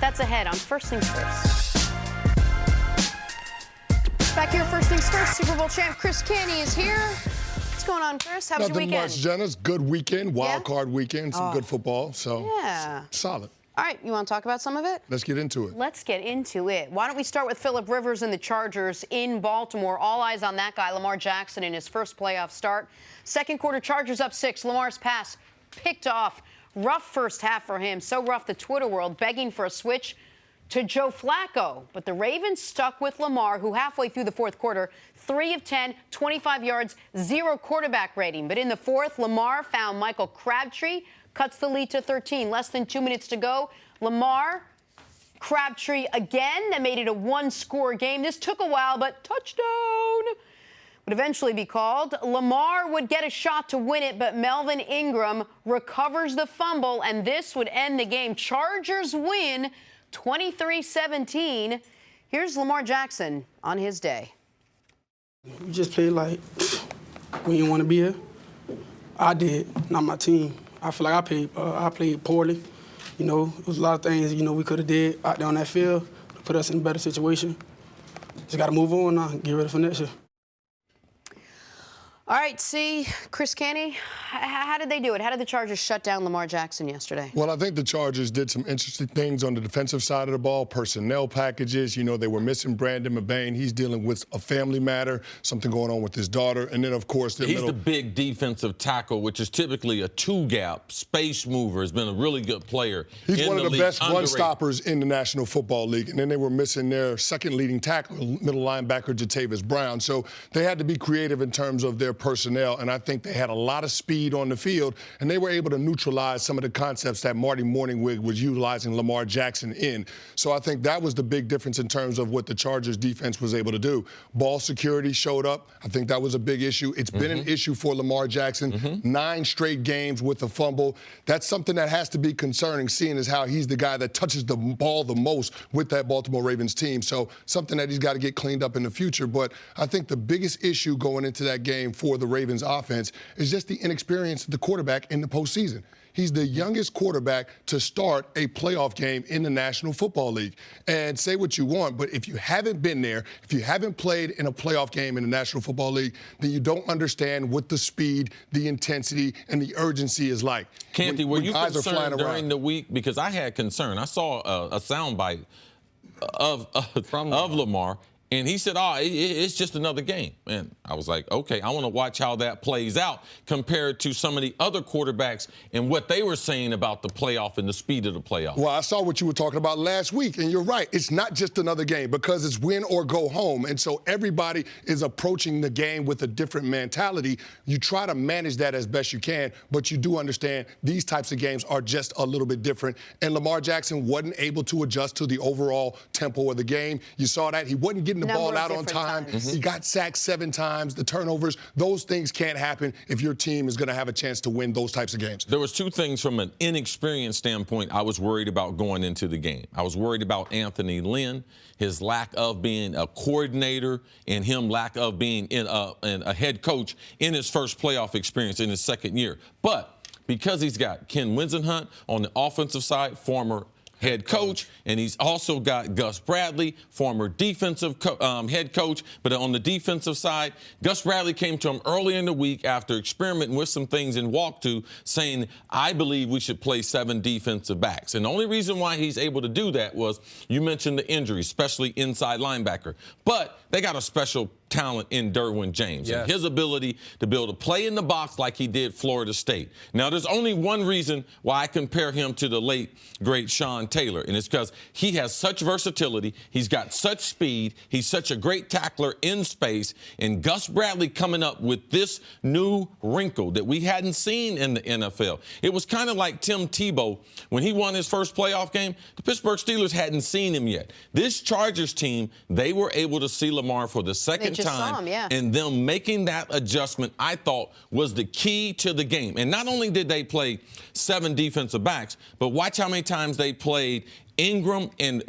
That's ahead on First Things First. Back here, First Things First, Super Bowl champ Cris is here. What's going on, Cris? How was your weekend? Nothing much, Jenna's. Good weekend, wild card weekend, some good football. So solid. All right, you want to talk about some of it? Let's get into it. Let's get into it. Why don't we start with Phillip Rivers and the Chargers in Baltimore? All eyes on that guy, Lamar Jackson, in his first playoff start. Second quarter, Chargers up 6. Lamar's pass picked off. Rough first half for him. So rough, the Twitter world begging for a switch to Joe Flacco. But the Ravens stuck with Lamar, who halfway through the fourth quarter, 3 of 10, 25 yards, 0 quarterback rating. But in the fourth, Lamar found Michael Crabtree, cuts the lead to 13. Less than 2 minutes to go. Lamar, Crabtree again. That made it a one-score game. This took a while, but touchdown would eventually be called. Lamar would get a shot to win it, but Melvin Ingram recovers the fumble, and this would end the game. Chargers win 23-17. Here's Lamar Jackson on his day. We just played like we didn't want to be here. I did, not my team. I feel like I played poorly. You know, it was a lot of things, you know, we could have did out there on that field to put us in a better situation. Just got to move on now and get ready for next year. All right, see, Cris, how did they do it? How did the Chargers shut down Lamar Jackson yesterday? Well, I think the Chargers did some interesting things on the defensive side of the ball, personnel packages. You know, they were missing Brandon McBain. He's dealing with a family matter, something going on with his daughter. And then, of course, he's the big defensive tackle, which is typically a two-gap space mover. Has been a really good player. He's one of the best underrated run-stoppers in the National Football League. And then they were missing their second leading tackle, middle linebacker Jatavis Brown. So they had to be creative in terms of their personnel, and I think they had a lot of speed on the field, and they were able to neutralize some of the concepts that Marty Morningwig was utilizing Lamar Jackson in. So I think that was the big difference in terms of what the Chargers defense was able to do. Ball security showed up. I think that was a big issue. It's been an issue for Lamar Jackson. 9 straight games with a fumble. That's something that has to be concerning, seeing as how he's the guy that touches the ball the most with that Baltimore Ravens team. So something that he's got to get cleaned up in the future. But I think the biggest issue going into that game for the Ravens offense is just the inexperience of the quarterback in the postseason. He's the youngest quarterback to start a playoff game in the National Football League. And say what you want, but if you haven't been there, if you haven't played in a playoff game in the National Football League, then you don't understand what the speed, the intensity, and the urgency is like. Canty, were you concerned during the week? Because I had concern. I saw a soundbite of Lamar. And he said, it's just another game. And I was like, okay, I want to watch how that plays out compared to some of the other quarterbacks and what they were saying about the playoff and the speed of the playoff. Well, I saw what you were talking about last week, and you're right. It's not just another game because it's win or go home. And so everybody is approaching the game with a different mentality. You try to manage that as best you can, but you do understand these types of games are just a little bit different. And Lamar Jackson wasn't able to adjust to the overall tempo of the game. You saw that. He wasn't getting the ball out on time. He got sacked 7 times. The turnovers, those things can't happen if your team is going to have a chance to win those types of games. There was 2 things from an inexperienced standpoint I was worried about going into the game. I was worried about Anthony Lynn, his lack of being a coordinator and him lack of being a head coach in his first playoff experience in his second year. But because he's got Ken Wisenhunt on the offensive side, former head coach, and he's also got Gus Bradley, former defensive head coach. But on the defensive side, Gus Bradley came to him early in the week after experimenting with some things in walkthrough, saying, I believe we should play 7 defensive backs. And the only reason why he's able to do that was, you mentioned the injury, especially inside linebacker. But they got a special talent in Derwin James and his ability to be able to play in the box like he did Florida State. Now, there's only one reason why I compare him to the late, great Sean Taylor, and it's because he has such versatility, he's got such speed, he's such a great tackler in space, and Gus Bradley coming up with this new wrinkle that we hadn't seen in the NFL. It was kind of like Tim Tebow when he won his first playoff game. The Pittsburgh Steelers hadn't seen him yet. This Chargers team, they were able to see Lamar for the second time, and them making that adjustment, I thought, was the key to the game. And not only did they play 7 defensive backs, but watch how many times they played Ingram and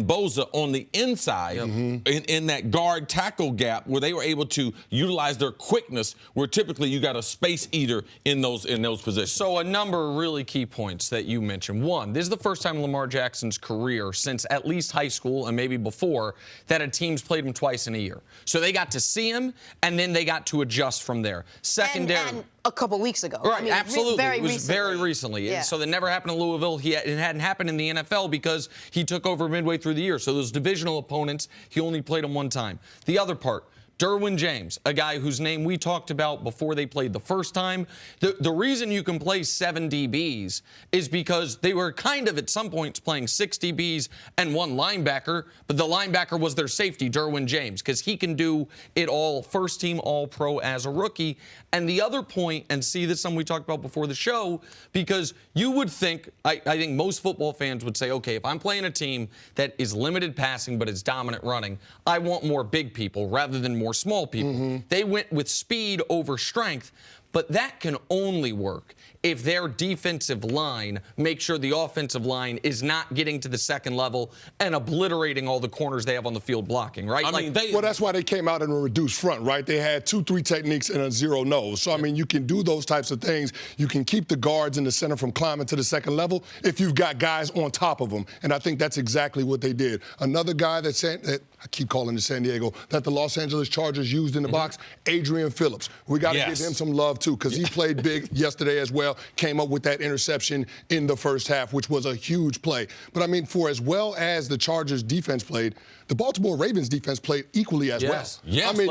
Boza on the inside in that guard tackle gap where they were able to utilize their quickness, where typically you got a space eater in those positions. So a number of really key points that you mentioned. One, this is the first time in Lamar Jackson's career since at least high school and maybe before that a team's played him twice in a year. So they got to see him and then they got to adjust from there. Secondary. And a couple weeks ago. Right, I mean, absolutely. Very it was recently. very recently. Yeah. So that never happened in Louisville. It hadn't happened in the NFL because he took over midway through the year. So those divisional opponents, he only played them one time. The other part, Derwin James, a guy whose name we talked about before they played the first time. The reason you can play 7 DBs is because they were kind of at some points playing 6 DBs and 1 linebacker, but the linebacker was their safety, Derwin James, because he can do it all, first team All-Pro as a rookie. And the other point, and see, this is something we talked about before the show, because you would think, I think most football fans would say, okay, if I'm playing a team that is limited passing but is dominant running, I want more big people rather than more small people. They went with speed over strength, but that can only work if their defensive line makes sure the offensive line is not getting to the second level and obliterating all the corners they have on the field blocking, right? Well, that's why they came out in a reduced front, right? They had 2-3 techniques and a 0 nose. So, I mean, you can do those types of things. You can keep the guards in the center from climbing to the second level if you've got guys on top of them. And I think that's exactly what they did. Another guy that I keep calling to San Diego, that the Los Angeles Chargers used in the box, Adrienne Phillips. We got to give him some love, too, because he played big yesterday as well, came up with that interception in the first half, which was a huge play. But, I mean, for as well as the Chargers defense played, the Baltimore Ravens defense played equally as well. Yes, I mean,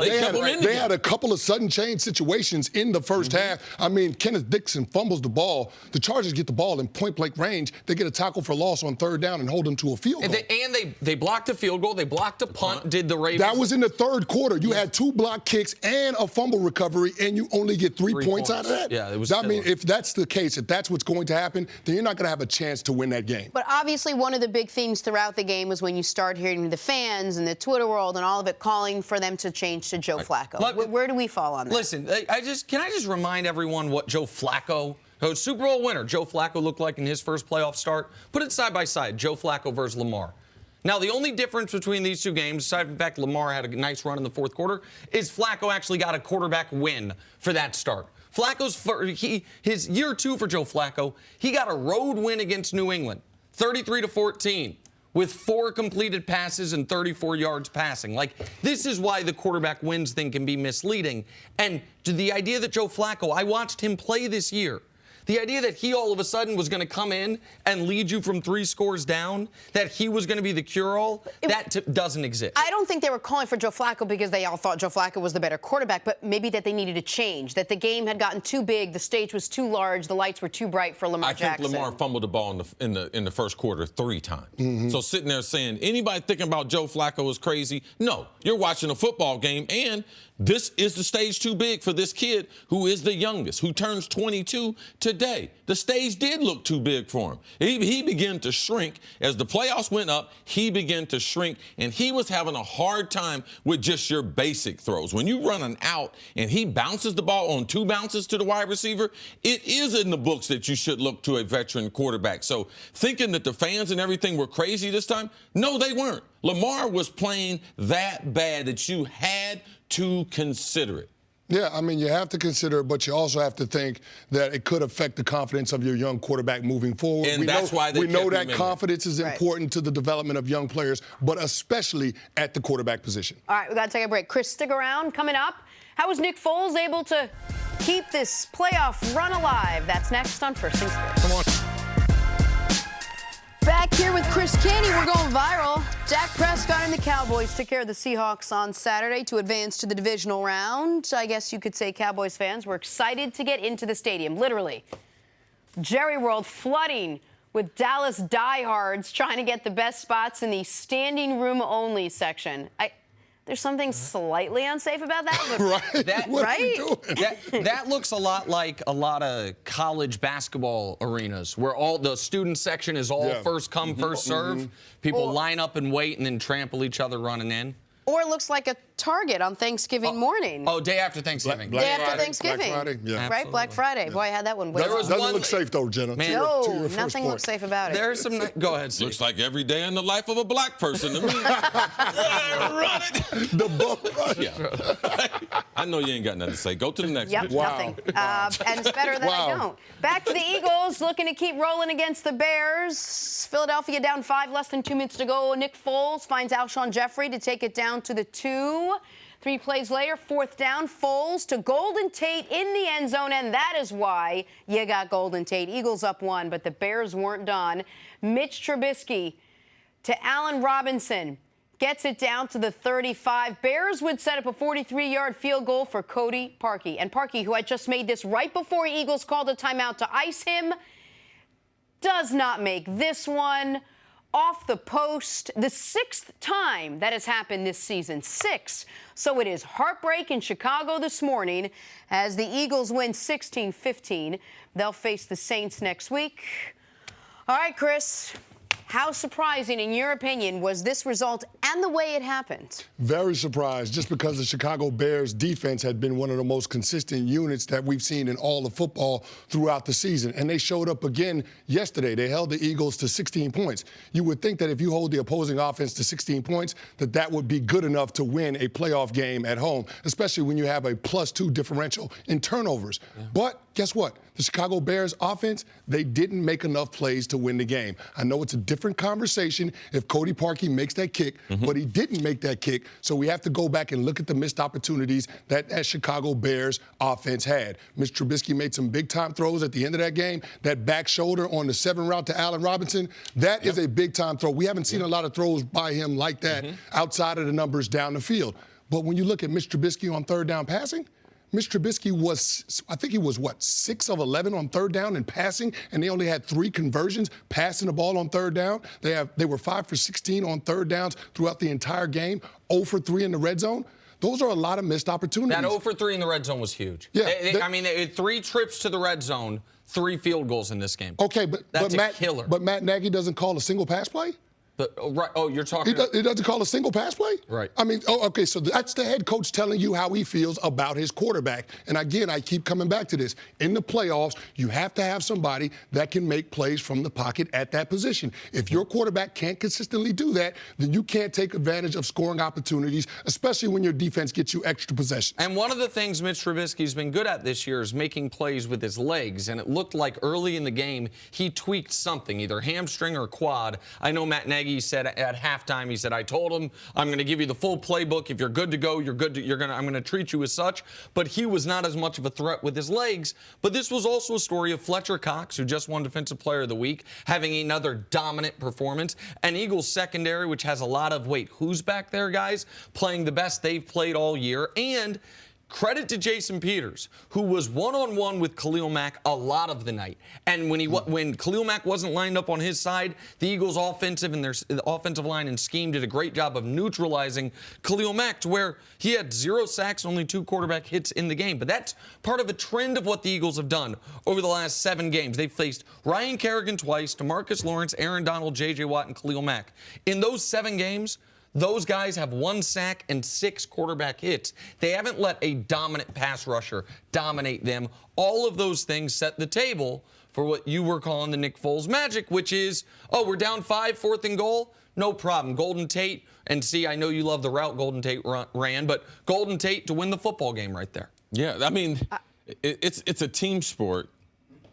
they had a couple of sudden change situations in the first half. I mean, Kenneth Dixon fumbles the ball. The Chargers get the ball in point-blank range. They get a tackle for loss on 3rd down and hold them to a field goal. And they blocked a field goal. They blocked a punt, did the Ravens. That was in the 3rd quarter. You had 2 block kicks and a fumble recovery, and you only get 3 points out of that. Yeah, it was I mean, if that's the case, if that's what's going to happen, then you're not going to have a chance to win that game. But obviously one of the big themes throughout the game was when you start hearing the fans and the Twitter world and all of it calling for them to change to Joe Flacco. Where do we fall on that? Listen, can I just remind everyone what Joe Flacco, Super Bowl winner, Joe Flacco looked like in his first playoff start? Put it side by side, Joe Flacco versus Lamar. Now, the only difference between these two games, aside from the fact Lamar had a nice run in the 4th quarter, is Flacco actually got a quarterback win for that start. His year 2 for Joe Flacco, he got a road win against New England, 33-14. With 4 completed passes and 34 yards passing. This is why the quarterback wins thing can be misleading. And the idea that Joe Flacco, I watched him play this year. The idea that he all of a sudden was going to come in and lead you from 3 scores down, that he was going to be the cure-all, that doesn't exist. I don't think they were calling for Joe Flacco because they all thought Joe Flacco was the better quarterback, but maybe that they needed a change, that the game had gotten too big, the stage was too large, the lights were too bright for Lamar Jackson. I think Lamar fumbled the ball in the first quarter 3 times. So sitting there saying, anybody thinking about Joe Flacco is crazy? No, you're watching a football game, and this is the stage too big for this kid who is the youngest, who turns 22 today. The stage did look too big for him. He began to shrink. As the playoffs went up, he began to shrink, and he was having a hard time with just your basic throws. When you run an out and he bounces the ball on 2 bounces to the wide receiver, it is in the books that you should look to a veteran quarterback. So thinking that the fans and everything were crazy this time, no, they weren't. Lamar was playing that bad that you had to consider it. Yeah, I mean, you have to consider it, but you also have to think that it could affect the confidence of your young quarterback moving forward. And that's why we know that confidence is important to the development of young players, but especially at the quarterback position. All right, we got to take a break. Cris, stick around. Coming up, how was Nick Foles able to keep this playoff run alive? That's next on First Things First. Come on. Back here with Chris Canty, we're going viral. Dak Prescott and the Cowboys took care of the Seahawks on Saturday to advance to the divisional round. I guess you could say Cowboys fans were excited to get into the stadium, literally. Jerry World flooding with Dallas diehards trying to get the best spots in the standing room only section. There's something slightly unsafe about that. That looks a lot like a lot of college basketball arenas where all the student section is all first come, first serve. People line up and wait and then trample each other running in. Or it looks like a Target on Thanksgiving morning. Oh, day after Thanksgiving. Day after Thanksgiving. Black Friday, yeah. Right? Black Friday. Boy, I had that one. Doesn't look safe, though, Jenna. Man, No, nothing looks safe about it. There's some. Go ahead, Steve. Looks like every day in the life of a black person to me. Run it. The bull. Yeah. I know you ain't got nothing to say. Go to the next one. Nothing. And it's better that I don't. Back to the Eagles, looking to keep rolling against the Bears. Philadelphia down 5, less than 2 minutes to go. Nick Foles finds Alshon Jeffrey to take it down to the 2. 3 plays later, 4th down, Foles to Golden Tate in the end zone, and that is why you got Golden Tate. Eagles up 1, but the Bears weren't done. Mitch Trubisky to Allen Robinson. Gets it down to the 35. Bears would set up a 43-yard field goal for Cody Parkey. And Parkey, who had just made this right before Eagles called a timeout to ice him, does not make this one. Off the post, the 6th time that has happened this season. 6. So it is heartbreak in Chicago this morning as the Eagles win 16-15. They'll face the Saints next week. All right, Chris. How surprising, in your opinion, was this result and the way it happened? Very surprised, just because the Chicago Bears defense had been one of the most consistent units that we've seen in all of football throughout the season. And they showed up again yesterday. They held the Eagles to 16 points. You would think that if you hold the opposing offense to 16 points, that would be good enough to win a playoff game at home, especially when you have a +2 differential in turnovers. Yeah. But guess what? The Chicago Bears offense, they didn't make enough plays to win the game. I know it's a different conversation if Cody Parkey makes that kick, but he didn't make that kick. So we have to go back and look at the missed opportunities that Chicago Bears offense had. Mr. Trubisky made some big-time throws at the end of that game. That back shoulder on the 7 route to Allen Robinson, that is a big-time throw. We haven't seen a lot of throws by him like that outside of the numbers down the field. But when you look at Mr. Trubisky on 3rd down passing, Mr. Trubisky was, I think he was, 6 of 11 on 3rd down in passing, and they only had 3 conversions passing the ball on 3rd down. They were 5 for 16 on 3rd downs throughout the entire game, 0 for 3 in the red zone. Those are a lot of missed opportunities. That 0 for 3 in the red zone was huge. Yeah, they had 3 trips to the red zone, 3 field goals in this game. Okay, That's a killer. But Matt Nagy doesn't call a single pass play? Right. Oh, you're talking. He doesn't call a single pass play? Right. I mean, okay, so that's the head coach telling you how he feels about his quarterback. And again, I keep coming back to this. In the playoffs, you have to have somebody that can make plays from the pocket at that position. If your quarterback can't consistently do that, then you can't take advantage of scoring opportunities, especially when your defense gets you extra possessions. And one of the things Mitch Trubisky's been good at this year is making plays with his legs. And it looked like early in the game, he tweaked something, either hamstring or quad. I know Matt Nagy said at halftime, he said, I told him I'm going to give you the full playbook. If you're good to go, I'm going to treat you as such. But he was not as much of a threat with his legs. But this was also a story of Fletcher Cox, who just won Defensive Player of the Week, having another dominant performance. And Eagles secondary, which has a lot of, who's back there, guys? Playing the best they've played all year. And credit to Jason Peters, who was one-on-one with Khalil Mack a lot of the night. And when Khalil Mack wasn't lined up on his side, the Eagles' the offensive line and scheme did a great job of neutralizing Khalil Mack to where he had 0 sacks, only 2 quarterback hits in the game. But that's part of a trend of what the Eagles have done over the last 7 games. They've faced Ryan Kerrigan twice, DeMarcus Lawrence, Aaron Donald, J.J. Watt, and Khalil Mack. In those 7 games, those guys have 1 sack and 6 quarterback hits. They haven't let a dominant pass rusher dominate them. All of those things set the table for what you were calling the Nick Foles magic, which is, we're down 5, 4th and goal? No problem. Golden Tate, and see, I know you love the route Golden Tate ran, but Golden Tate to win the football game right there. Yeah, I mean, it's a team sport.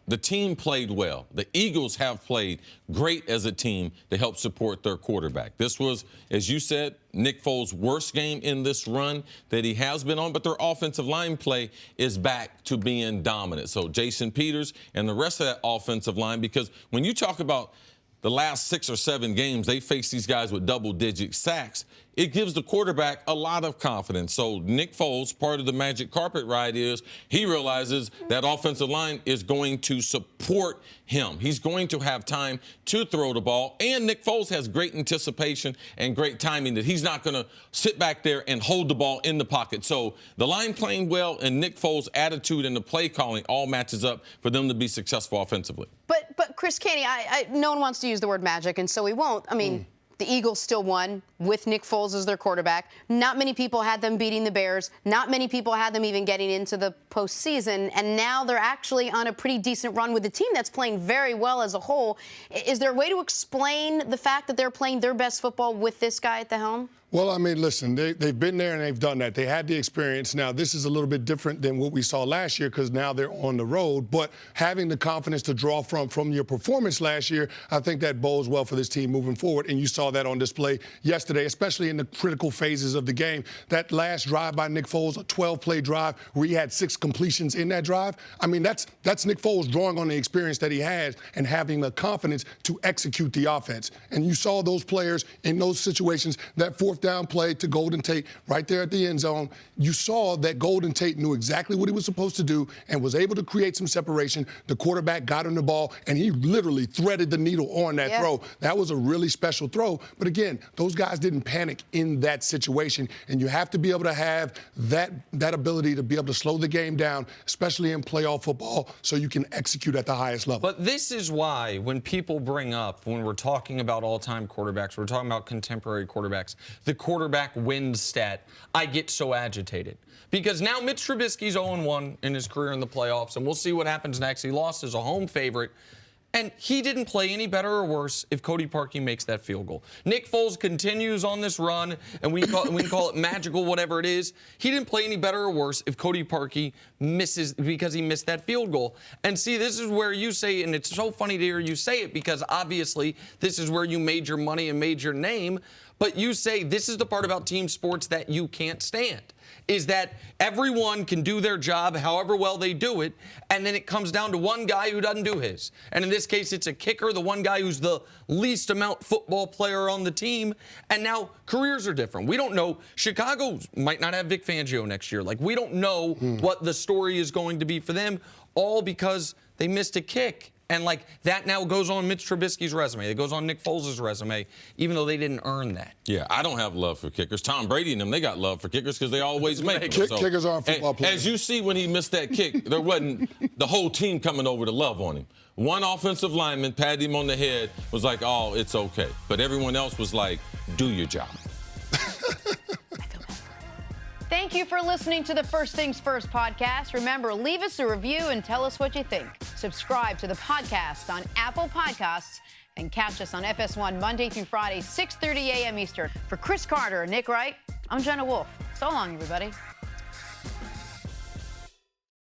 The team played well. The Eagles have played great as a team to help support their quarterback. This was, as you said, Nick Foles' worst game in this run that he has been on, but their offensive line play is back to being dominant. So Jason Peters and the rest of that offensive line, because when you talk about the last 6 or 7 games, they face these guys with double-digit sacks. It gives the quarterback a lot of confidence. So Nick Foles, part of the magic carpet ride is he realizes that offensive line is going to support him. He's going to have time to throw the ball. And Nick Foles has great anticipation and great timing that he's not going to sit back there and hold the ball in the pocket. So the line playing well and Nick Foles' attitude and the play calling all matches up for them to be successful offensively. But Chris Canty, no one wants to use the word magic, and so we won't. I mean, the Eagles still won. with Nick Foles as their quarterback. Not many people had them beating the Bears. Not many people had them even getting into the postseason. And now they're actually on a pretty decent run with a team that's playing very well as a whole. Is there a way to explain the fact that they're playing their best football with this guy at the helm? Well, I mean, listen, they've been there and they've done that. They had the experience. Now, this is a little bit different than what we saw last year because now they're on the road. But having the confidence to draw from your performance last year, I think that bodes well for this team moving forward. And you saw that on display yesterday, especially in the critical phases of the game. That last drive by Nick Foles, a 12-play drive where he had 6 completions in that drive. I mean, that's Nick Foles drawing on the experience that he has and having the confidence to execute the offense. And you saw those players in those situations, that fourth down play to Golden Tate right there at the end zone. You saw that Golden Tate knew exactly what he was supposed to do and was able to create some separation. The quarterback got him the ball, and he literally threaded the needle on that throw. That was a really special throw. But again, those guys didn't panic in that situation, and you have to be able to have that ability to be able to slow the game down, especially in playoff football, so you can execute at the highest level. But this is why when people bring up, when we're talking about all-time quarterbacks, we're talking about contemporary quarterbacks, the quarterback wins stat, I get so agitated. Because now Mitch Trubisky's 0-1 in his career in the playoffs, and we'll see what happens next. He lost as a home favorite. And he didn't play any better or worse if Cody Parkey makes that field goal. Nick Foles continues on this run, and we can call it magical, whatever it is. He didn't play any better or worse if Cody Parkey misses because he missed that field goal. And see, this is where you say, and it's so funny to hear you say it because obviously this is where you made your money and made your name. But you say this is the part about team sports that you can't stand, is that everyone can do their job however well they do it, and then it comes down to one guy who doesn't do his. And in this case, it's a kicker, the one guy who's the least amount football player on the team. And now careers are different. We don't know. Chicago might not have Vic Fangio next year. Like, we don't know what the story is going to be for them, all because they missed a kick. And, like, that now goes on Mitch Trubisky's resume. It goes on Nick Foles' resume, even though they didn't earn that. Yeah, I don't have love for kickers. Tom Brady and them, they got love for kickers because they always make them. So, kickers aren't football players. As you see when he missed that kick, there wasn't the whole team coming over to love on him. One offensive lineman patted him on the head, was like, oh, it's okay. But everyone else was like, do your job. Thank you for listening to the First Things First podcast. Remember, leave us a review and tell us what you think. Subscribe to the podcast on Apple Podcasts and catch us on FS1 Monday through Friday, 6:30 a.m. Eastern. For Cris Carter and Nick Wright, I'm Jenna Wolfe. So long, everybody.